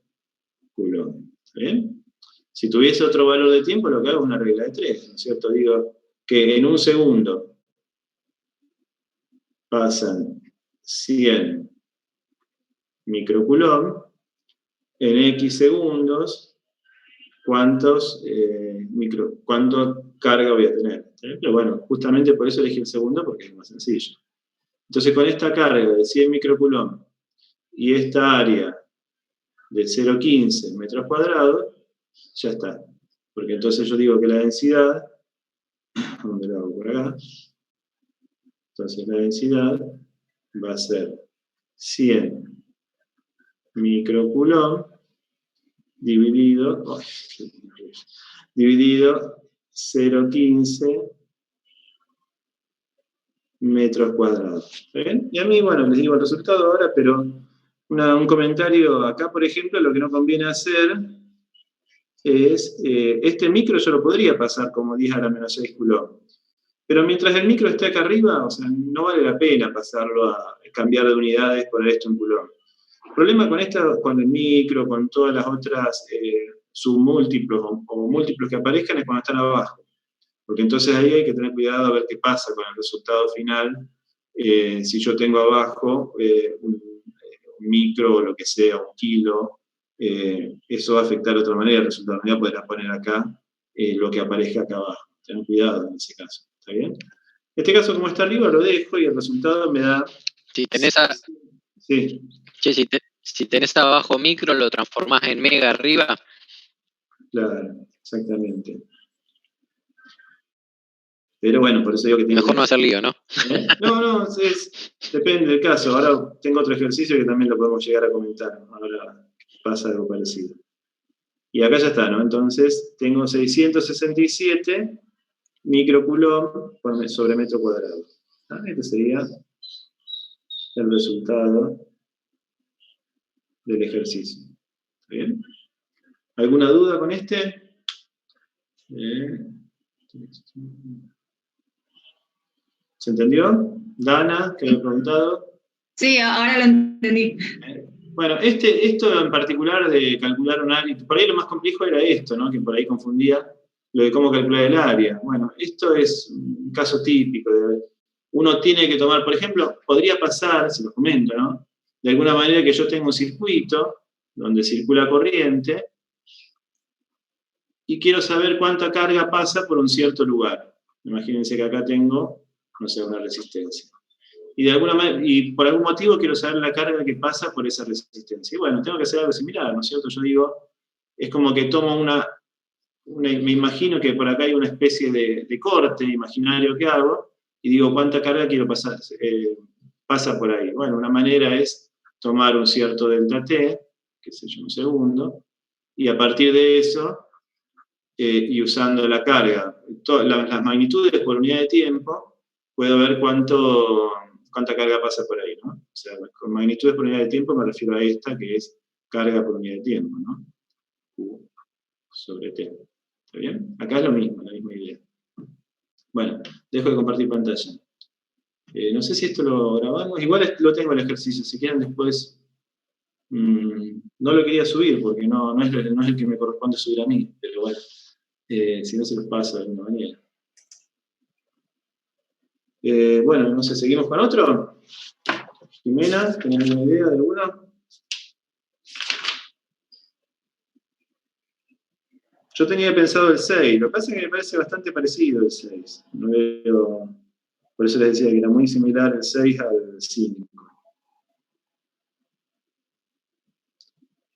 ¿Está bien? Si tuviese otro valor de tiempo, lo que hago es una regla de 3, ¿no es cierto? Digo que en un segundo pasan 100 microcoulomb, en X segundos, ¿cuánto carga voy a tener? Pero bueno, justamente por eso elegí el segundo, porque es más sencillo. Entonces, con esta carga de 100 microcoulomb y esta área de 0,15 metros cuadrados, ya está. Porque entonces yo digo que la densidad, ¿dónde lo hago? Por acá. Entonces la densidad va a ser 100 microcoulomb dividido 0,15 metros cuadrados. ¿Bien? Y a mí, bueno, les digo el resultado ahora, pero un comentario acá, por ejemplo, lo que no conviene hacer es, este micro yo lo podría pasar como 10 a la menos 6 coulomb. Pero mientras el micro esté acá arriba, o sea, no vale la pena pasarlo a cambiar de unidades, poner esto en coulomb. El problema con el micro, con todas las otras submúltiplos o múltiplos que aparezcan es cuando están abajo. Porque entonces ahí hay que tener cuidado a ver qué pasa con el resultado final. Si yo tengo abajo un micro o lo que sea, un kilo, eso va a afectar de otra manera el resultado. No voy a poder poner acá lo que aparezca acá abajo. Ten cuidado en ese caso. ¿Está bien? En este caso, como está arriba, lo dejo y el resultado me da... Si tenés, sí. Che, si tenés abajo micro, lo transformás en mega arriba. Claro, exactamente. Pero bueno, por eso digo que tiene... Mejor no hacer lío, ¿no? No, depende del caso. Ahora tengo otro ejercicio que también lo podemos llegar a comentar. Ahora pasa algo parecido. Y acá ya está, ¿no? Entonces, tengo 667 microcoulomb sobre metro cuadrado. Este sería el resultado del ejercicio. ¿Está bien? ¿Alguna duda con este? ¿Se entendió? Dana, que me ha preguntado. Sí, ahora lo entendí. Bueno, esto en particular de calcular un área, por ahí lo más complejo era esto, ¿no? Que por ahí confundía lo de cómo calcular el área. Bueno, esto es un caso típico. Uno tiene que tomar, por ejemplo, podría pasar, se lo comento, ¿no? De alguna manera que yo tengo un circuito donde circula corriente y quiero saber cuánta carga pasa por un cierto lugar. Imagínense que acá tengo, no sé, una resistencia. Y de alguna manera, y por algún motivo quiero saber la carga que pasa por esa resistencia. Y bueno, tengo que hacer algo similar, ¿no es cierto? Yo digo, es como que tomo me imagino que por acá hay una especie de corte imaginario que hago, y digo, ¿cuánta carga quiero pasar? Pasa por ahí. Bueno, una manera es tomar un cierto delta T, qué sé yo, un segundo, y a partir de eso, y usando la carga, las magnitudes por unidad de tiempo, puedo ver cuánta carga pasa por ahí, ¿no? O sea, con magnitudes por unidad de tiempo me refiero a esta, que es carga por unidad de tiempo, ¿no? Q sobre T. ¿Está bien? Acá es lo mismo, la misma idea. Bueno, dejo de compartir pantalla. No sé si esto lo grabamos. Igual lo tengo el ejercicio. Si quieren después... no lo quería subir porque no es el que me corresponde subir a mí. Pero bueno, si no se los paso de alguna manera. Bueno, no sé, ¿seguimos con otro? Jimena, ¿tenés alguna idea de alguno? Yo tenía pensado el 6, lo que pasa es que me parece bastante parecido el 6. Por eso les decía que era muy similar el 6 al 5.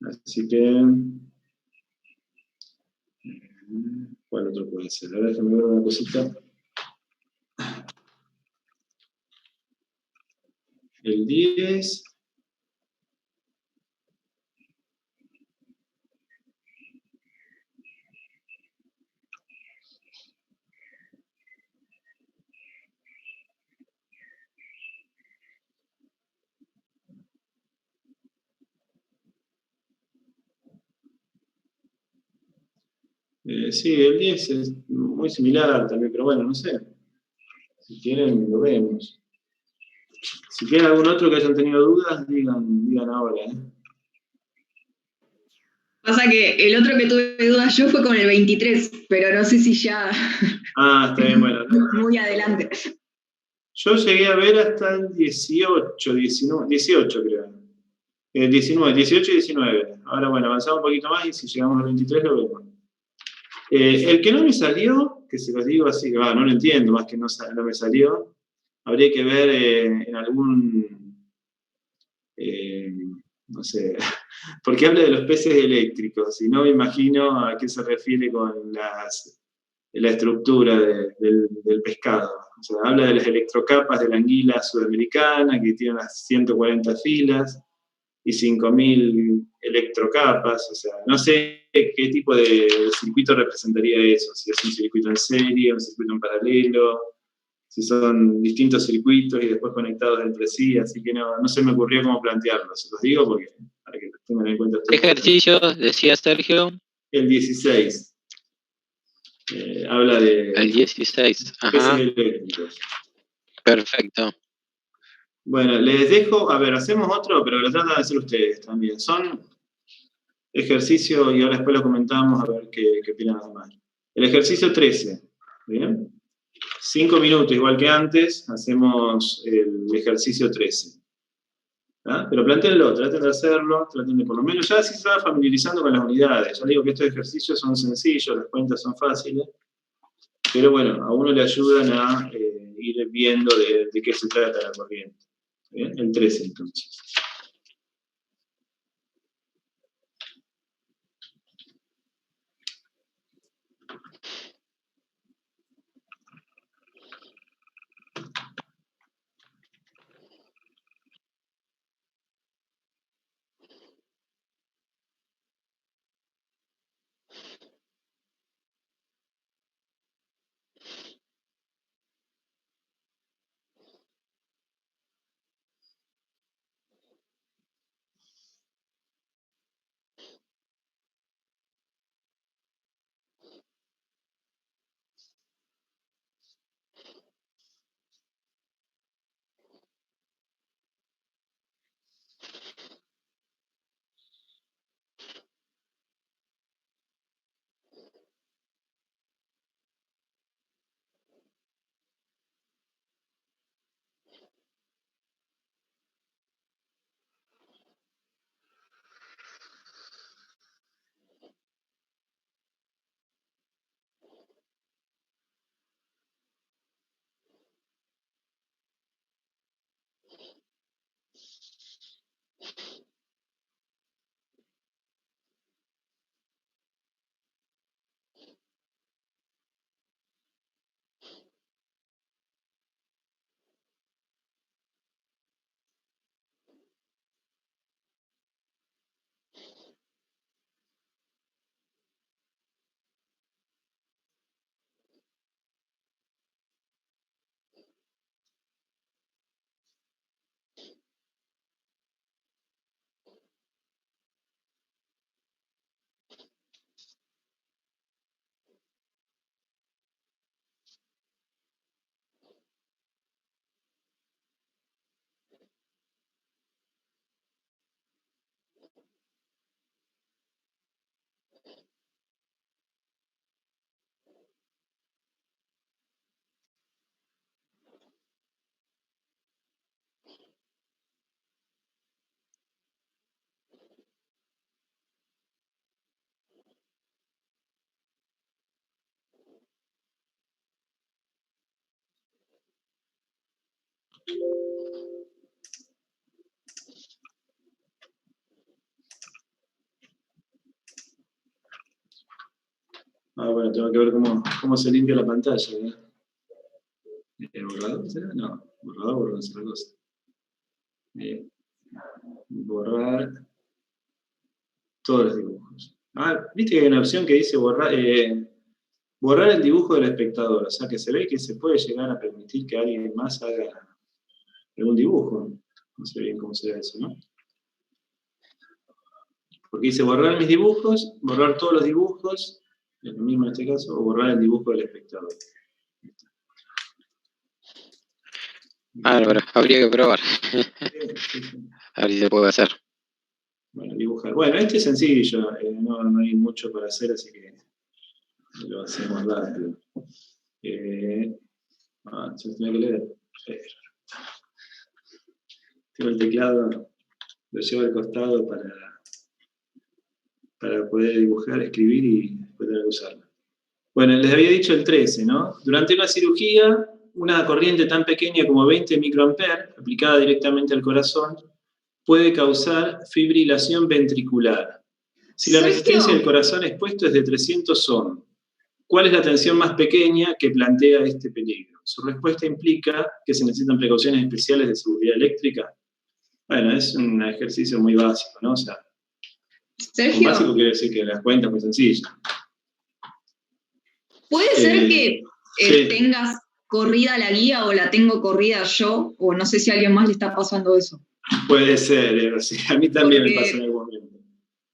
Así que... ¿cuál otro puede ser? Ahora déjame ver una cosita. El 10... sí, el 10 es muy similar también, pero bueno, no sé. Si quieren, lo vemos. Si tienen algún otro que hayan tenido dudas, digan ahora. Pasa que el otro que tuve dudas yo fue con el 23, pero no sé si ya... Está bien, bueno. Muy adelante. Yo llegué a ver hasta el 18, 19, 18 creo. 19, 18 y 19. Ahora, bueno, avanzamos un poquito más y si llegamos al 23 lo vemos. El que no me salió, que se los digo así, no lo entiendo, más que no me salió, habría que ver en algún, no sé, porque habla de los peces eléctricos, y no me imagino a qué se refiere con la estructura del pescado. O sea, habla de las electrocapas de la anguila sudamericana, que tiene unas 140 filas, y 5.000 electrocapas, o sea, no sé qué tipo de circuito representaría eso, si es un circuito en serie, un circuito en paralelo, si son distintos circuitos y después conectados entre sí, así que no se me ocurrió cómo plantearlo, se los digo porque para que tengan en cuenta ¿Qué ejercicio decía Sergio? El 16. Habla de... El 16, ajá. eléctricos. Perfecto. Bueno, les dejo, a ver, hacemos otro, pero lo tratan de hacer ustedes también. Son ejercicio, y ahora después lo comentamos a ver qué opinan los demás. El ejercicio 13, ¿bien? 5 minutos, igual que antes, hacemos el ejercicio 13. ¿Ah? Pero plantéenlo, traten de hacerlo, traten de por lo menos, ya así se va familiarizando con las unidades. Ya digo que estos ejercicios son sencillos, las cuentas son fáciles, pero bueno, a uno le ayudan a ir viendo de qué se trata la corriente. ¿Bien? El 13 entonces. Bueno, tengo que ver cómo se limpia la pantalla, ¿eh? ¿Borrador será? No, borrador es otra cosa. Borrar todos los dibujos. Viste que hay una opción que dice borrar el dibujo del espectador, o sea que se ve que se puede llegar a permitir que alguien más haga algún dibujo. No sé bien cómo será eso, ¿no? Porque dice borrar mis dibujos, borrar todos los dibujos, es lo mismo en este caso, o borrar el dibujo del espectador. Bárbaro, habría que probar. A ver si se puede hacer. Bueno, dibujar. Bueno, este es sencillo, no hay mucho para hacer, así que lo hacemos rápido. Se lo tengo que leer. Tengo el teclado, lo llevo al costado para poder dibujar, escribir y poder usarlo. Bueno, les había dicho el 13, ¿no? Durante una cirugía, una corriente tan pequeña como 20 microamperes, aplicada directamente al corazón, puede causar fibrilación ventricular. Si la resistencia del corazón expuesto es de 300 ohm, ¿cuál es la tensión más pequeña que plantea este peligro? Su respuesta implica que se necesitan precauciones especiales de seguridad eléctrica. Bueno, es un ejercicio muy básico, ¿no? O sea, Sergio, básico quiere decir que las cuentas muy sencillas. ¿puede ser que sí. tengas corrida la guía o la tengo corrida yo? O no sé si a alguien más le está pasando eso. Puede ser, sí, a mí también me pasa en algún momento.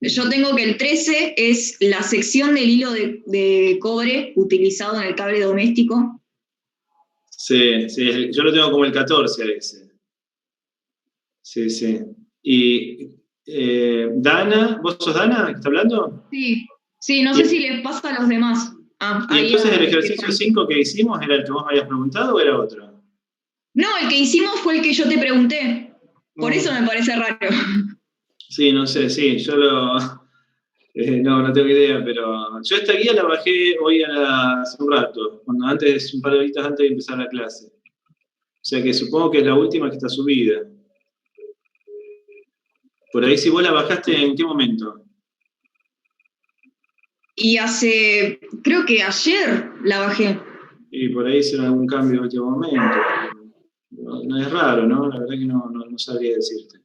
Yo tengo que el 13 es la sección del hilo de cobre utilizado en el cable doméstico. Sí, yo lo tengo como el 14 a ese. Sí. Y Dana, ¿vos sos Dana que está hablando? Sí, no sé si les pasa a los demás. ¿Y entonces el ejercicio 5 que hicimos era el que vos me habías preguntado o era otro? No, el que hicimos fue el que yo te pregunté. Por eso me parece raro. Sí, no sé, sí, yo no tengo idea, pero yo esta guía la bajé hoy hace un rato, un par de horitas antes de empezar la clase. O sea que supongo que es la última que está subida. Por ahí, si vos la bajaste, ¿en qué momento? Y creo que ayer la bajé. Y por ahí hicieron algún cambio en último momento. No es raro, ¿no? La verdad que no sabría decirte.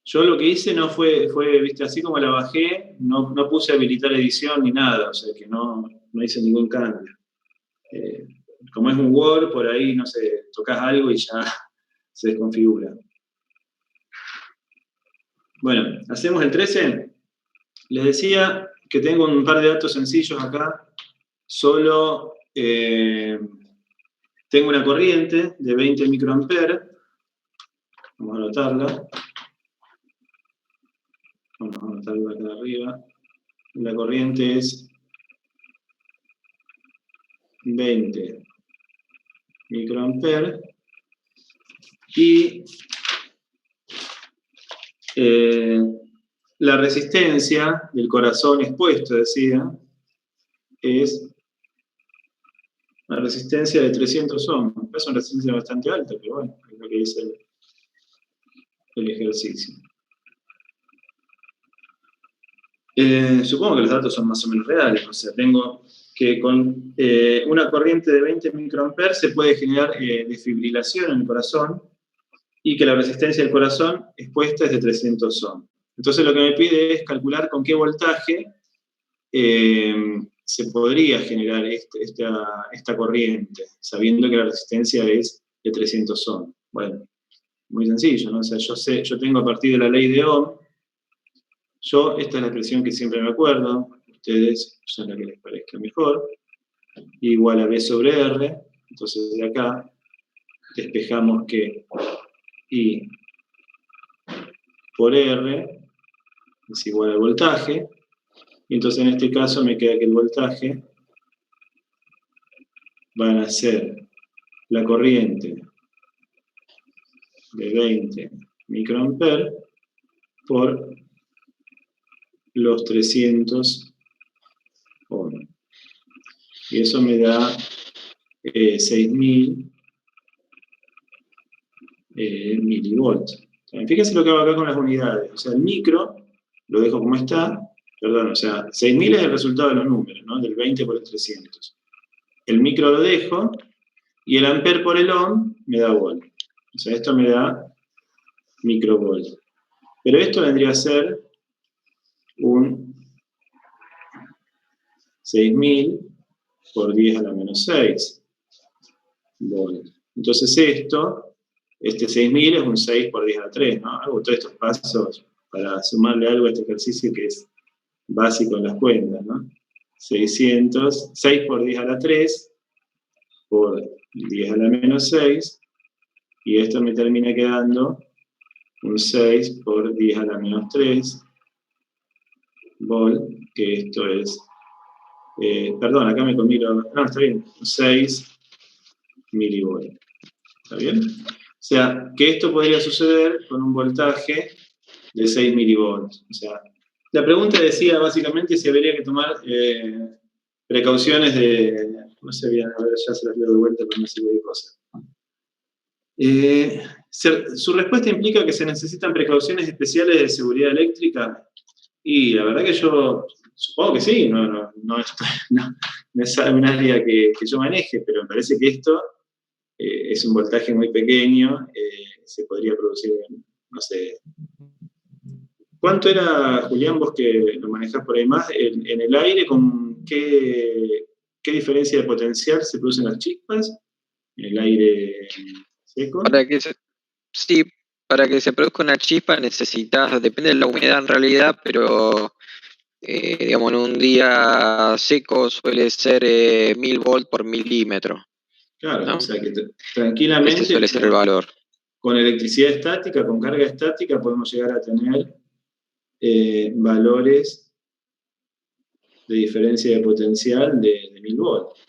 Yo lo que hice no fue, viste, así como la bajé, no puse habilitar edición ni nada, o sea que no hice ningún cambio. Como es un Word, por ahí, no sé, tocas algo y ya se desconfigura. Bueno, ¿hacemos el 13? Les decía que tengo un par de datos sencillos acá. Solo tengo una corriente de 20 microamperes. Vamos a anotarla. Vamos a anotarla acá arriba. La corriente es 20 microamperes. Y la resistencia del corazón expuesto, decía, es una resistencia de 300 ohms. Es una resistencia bastante alta, pero bueno, es lo que dice el ejercicio. Supongo que los datos son más o menos reales, o sea, tengo que con una corriente de 20 microamperes se puede generar desfibrilación en el corazón y que la resistencia del corazón expuesta es de 300 ohms. Entonces lo que me pide es calcular con qué voltaje se podría generar esta corriente, sabiendo que la resistencia es de 300 ohms. Bueno, muy sencillo, ¿no? O sea, yo tengo a partir de la ley de Ohm, esta es la expresión que siempre me acuerdo, ustedes usan la que les parezca mejor, igual a B sobre R, entonces de acá despejamos que I por R es igual al voltaje, y entonces en este caso me queda que el voltaje van a ser la corriente de 20 microamperes por los 300 ohms. Y eso me da 6.000 milivolts. Fíjense lo que hago acá con las unidades. O sea, el micro lo dejo como está. Perdón, o sea, 6.000 es el resultado de los números, ¿no? Del 20 por el 300. El micro lo dejo, y el ampere por el ohm me da volt. O sea, esto me da microvolt. Pero esto vendría a ser un 6.000 por 10 a la menos 6 volt. Entonces este 6.000 es un 6 por 10 a la 3, ¿no? Hago todos estos pasos para sumarle algo a este ejercicio que es básico en las cuentas, ¿no? 6 por 10 a la 3 por 10 a la menos 6, y esto me termina quedando un 6 por 10 a la menos 3 volt, que esto es, perdón, acá me comí no, está bien, 6 milivolt. ¿Está bien? O sea, que esto podría suceder con un voltaje de 6 milivolts. O sea, la pregunta decía básicamente si habría que tomar precauciones de, no sé bien, a ver, ya se las leo de vuelta para no decir cualquier cosa. Su respuesta implica que se necesitan precauciones especiales de seguridad eléctrica, y la verdad que yo supongo que sí, no es un área que yo maneje, pero me parece que esto es un voltaje muy pequeño, se podría producir, no sé. ¿Cuánto era, Julián, vos que lo manejás por ahí más, en el aire, con qué diferencia de potencial se producen las chispas? ¿En el aire seco? Para que se produzca una chispa necesitas, depende de la humedad en realidad, pero digamos en un día seco suele ser 1000 volts por milímetro. Claro, ¿no? O sea que tranquilamente, ese suele ser el valor. Con electricidad estática, con carga estática, podemos llegar a tener valores de diferencia de potencial de 1000 volts.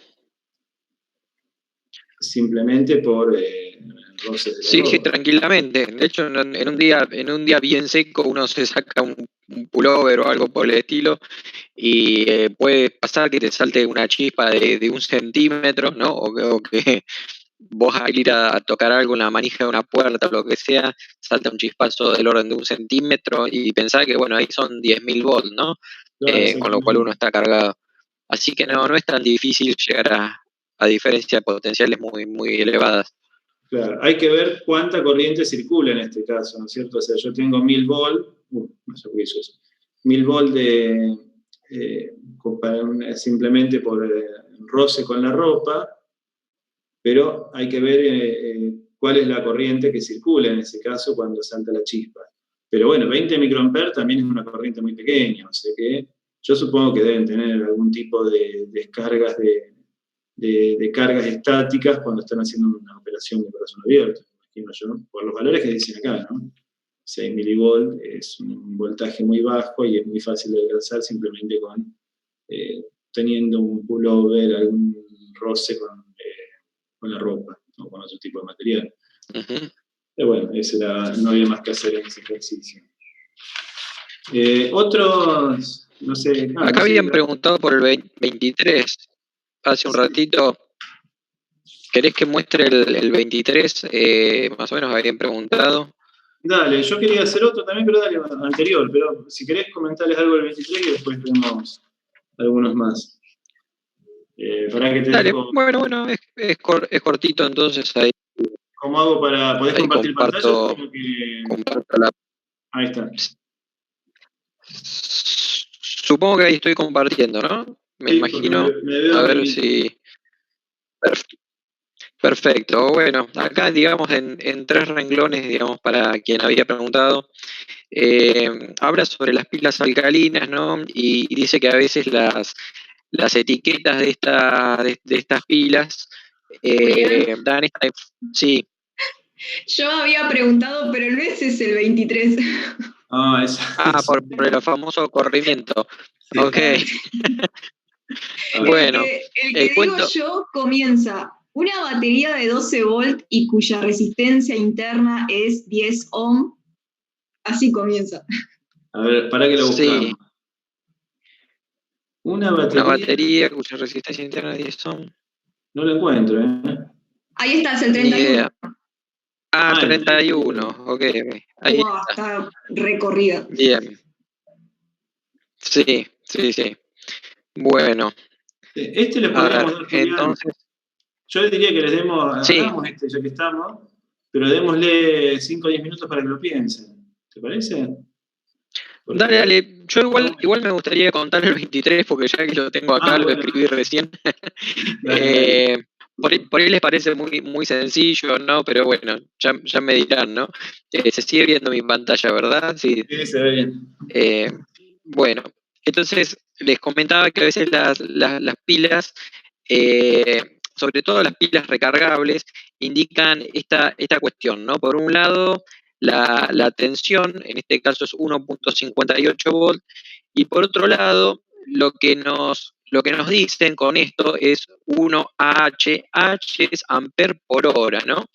Simplemente por roces de la Sí, ropa. tranquilamente. De hecho, en un día bien seco uno se saca un pullover o algo por el estilo y puede pasar que te salte una chispa de 1 centímetro, ¿no? O que vos al ir a tocar algo en la manija de una puerta o lo que sea, salta un chispazo del orden de 1 centímetro y pensar que, bueno, ahí son 10.000 volts, ¿no? Claro, Con lo cual uno está cargado. Así que no es tan difícil llegar a diferencias potenciales muy, muy elevadas. Claro, hay que ver cuánta corriente circula en este caso, ¿no es cierto? O sea, yo tengo 1000 volts, no sé qué hizo eso, 1000 volts simplemente por roce con la ropa, pero hay que ver cuál es la corriente que circula en ese caso cuando salta la chispa. Pero bueno, 20 microamperes también es una corriente muy pequeña, o sea que yo supongo que deben tener algún tipo de descargas de cargas estáticas cuando están haciendo una operación de corazón abierto, imagino yo, por los valores que dicen acá, ¿no? 6 milivolts es un voltaje muy bajo y es muy fácil de alcanzar simplemente con teniendo un pullover, algún roce con la ropa o con otro tipo de material. Uh-huh. Pero bueno, no había más que hacer en ese ejercicio. Otros, no sé... Acá habían preguntado por el 23 hace un ratito. ¿Querés que muestre el 23? Más o menos habían preguntado. Dale, yo quería hacer otro también, pero dale, anterior. Pero si querés comentarles algo del 23 y después vemos algunos más. Para que te Dale, dejo. bueno, es cortito entonces ahí. ¿Cómo hago para... ¿Podés compartir pantalla? Comparto la... Ahí está. Supongo que ahí estoy compartiendo, ¿no? Me imagino. Me veo a ver si... Perfecto. Bueno, acá, digamos, en 3 renglones, digamos, para quien había preguntado, habla sobre las pilas alcalinas, ¿no? Y dice que a veces las etiquetas de estas pilas dan esta... Sí. Yo había preguntado, pero no ese es el 23. Por el famoso corrimiento. Sí. Ok. Bueno. El que digo yo comienza: una batería de 12 volt y cuya resistencia interna es 10 ohm. Así comienza. A ver, para que lo buscamos. Sí. Una batería cuya resistencia interna es 10 ohm. No lo encuentro, ¿eh? Ahí está, es el 31. Ah, 31, ok. Ahí Wow, está recorrida. bien. Sí. Bueno, Este le a podríamos ver, dar, Julián. entonces, Yo diría que les demos, sí, hagamos este ya que estamos, pero démosle 5 o 10 minutos para que lo piensen. ¿Te parece? Porque dale. Yo igual me gustaría contar el 23, porque ya que lo tengo acá, lo bueno, escribí recién. dale. Por ahí les parece muy sencillo, ¿no? Pero bueno, ya me dirán, ¿no? Se sigue viendo mi pantalla, ¿verdad? Sí. Sí, se ve bien. Bueno, entonces les comentaba que a veces las pilas, sobre todo las pilas recargables, indican esta cuestión, ¿no? Por un lado, la tensión, en este caso es 1.58 volt, y por otro lado, lo que nos dicen con esto es 1Ah, H es amper por hora, ¿no?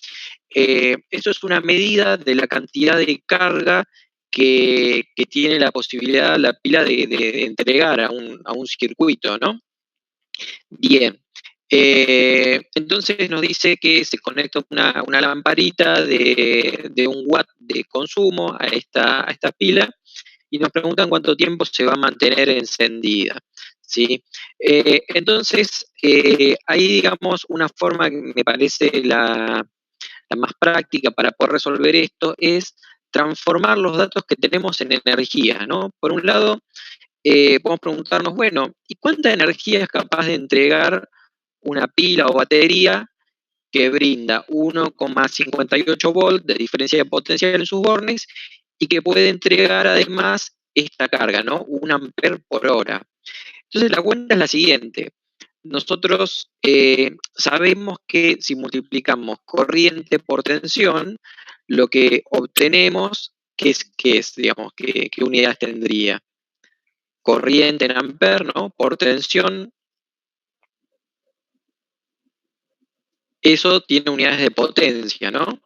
Eso es una medida de la cantidad de carga que tiene la posibilidad la pila de entregar a un circuito, ¿no? Bien. Entonces nos dice que se conecta una lamparita de 1 watt de consumo a esta pila y nos preguntan cuánto tiempo se va a mantener encendida. ¿Sí? Entonces, ahí digamos una forma que me parece la más práctica para poder resolver esto es transformar los datos que tenemos en energía, ¿no? Por un lado, podemos preguntarnos, bueno, ¿y cuánta energía es capaz de entregar una pila o batería que brinda 1,58 volt de diferencia de potencia en sus bornes y que puede entregar además esta carga, ¿no? 1 amper por hora? Entonces la cuenta es la siguiente. Nosotros sabemos que si multiplicamos corriente por tensión, lo que obtenemos, ¿qué es, digamos, qué unidades tendría? Corriente en amper, ¿no? Por tensión, eso tiene unidades de potencia, ¿no?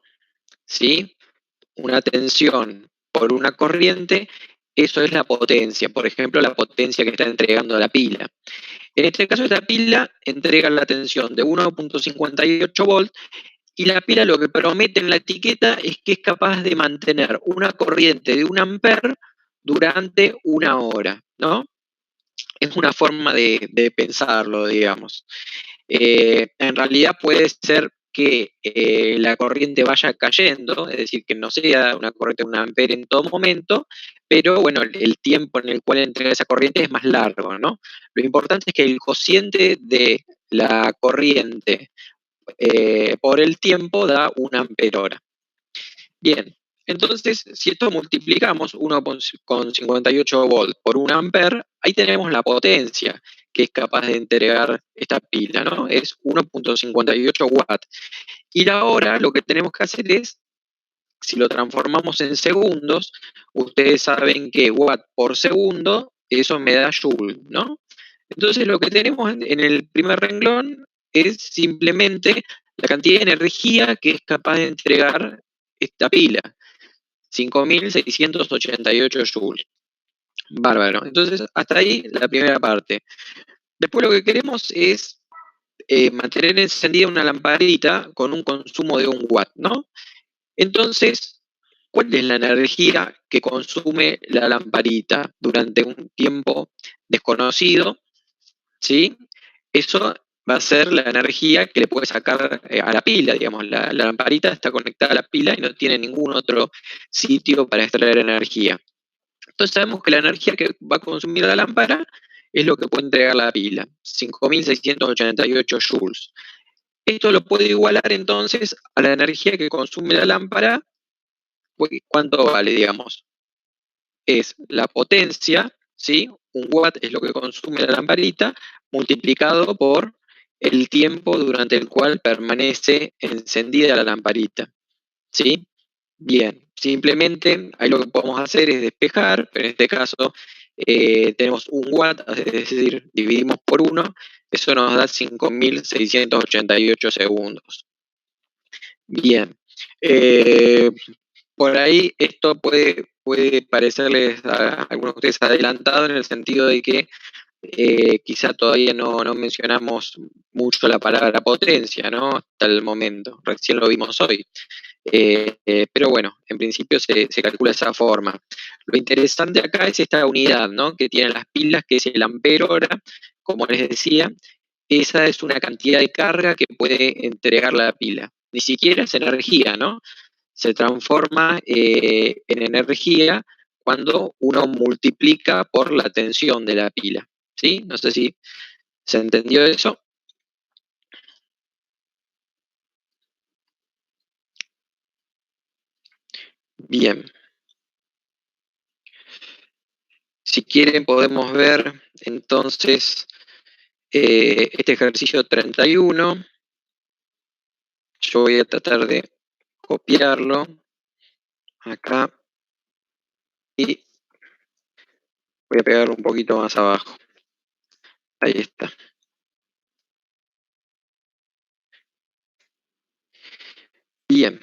¿Sí? Una tensión por una corriente, eso es la potencia, por ejemplo, la potencia que está entregando la pila. En este caso, esta pila entrega la tensión de 1.58 volt y la pila lo que promete en la etiqueta es que es capaz de mantener una corriente de 1 amper durante 1 hora, ¿no? Es una forma de pensarlo, digamos. En realidad puede ser que la corriente vaya cayendo, es decir, que no sea una corriente de 1 ampere en todo momento, pero bueno, el tiempo en el cual entrega esa corriente es más largo, ¿no? Lo importante es que el cociente de la corriente por el tiempo da 1 ampere hora. Bien, entonces si esto multiplicamos 1,58 volt por 1 amper, ahí tenemos la potencia que es capaz de entregar esta pila, ¿no? Es 1,58 watt. Y ahora lo que tenemos que hacer es, si lo transformamos en segundos, ustedes saben que watt por segundo, eso me da joule, ¿no? Entonces lo que tenemos en el primer renglón es simplemente la cantidad de energía que es capaz de entregar esta pila. 5.688 joules. Bárbaro. Entonces, hasta ahí la primera parte. Después lo que queremos es mantener encendida una lamparita con un consumo de 1 watt, ¿no? Entonces, ¿cuál es la energía que consume la lamparita durante un tiempo desconocido? ¿Sí? Eso va a ser la energía que le puede sacar a la pila, digamos. La lamparita está conectada a la pila y no tiene ningún otro sitio para extraer energía. Entonces sabemos que la energía que va a consumir la lámpara es lo que puede entregar la pila, 5.688 joules. Esto lo puede igualar entonces a la energía que consume la lámpara. ¿Cuánto vale, digamos? Es la potencia, ¿sí? 1 watt es lo que consume la lamparita, multiplicado por el tiempo durante el cual permanece encendida la lamparita, ¿sí? Bien, simplemente ahí lo que podemos hacer es despejar, pero en este caso tenemos 1 watt, es decir, dividimos por 1, eso nos da 5.688 segundos. Bien, por ahí esto puede parecerles a algunos de ustedes adelantado en el sentido de que quizá todavía no mencionamos mucho la palabra potencia, ¿no? Hasta el momento, recién lo vimos hoy. Pero bueno, en principio se calcula de esa forma. Lo interesante acá es esta unidad, ¿no? Que tienen las pilas, que es el ampero hora, como les decía. Esa es una cantidad de carga que puede entregar la pila. Ni siquiera es energía, ¿no? Se transforma en energía cuando uno multiplica por la tensión de la pila. ¿Sí? No sé si se entendió eso. Bien. Si quieren podemos ver entonces este ejercicio 31. Yo voy a tratar de copiarlo acá y voy a pegarlo un poquito más abajo. Ahí está. Bien.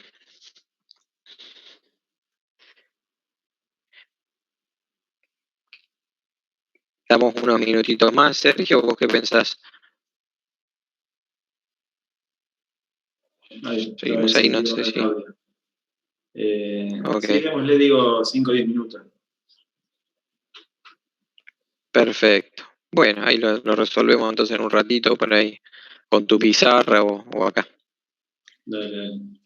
Damos unos minutitos más. Sergio, ¿vos qué pensás? Seguimos ahí, no sé si... Okay. Sí, le digo 5 o 10 minutos. Perfecto. Bueno, ahí lo resolvemos entonces en un ratito por ahí, con tu pizarra o acá. Dale.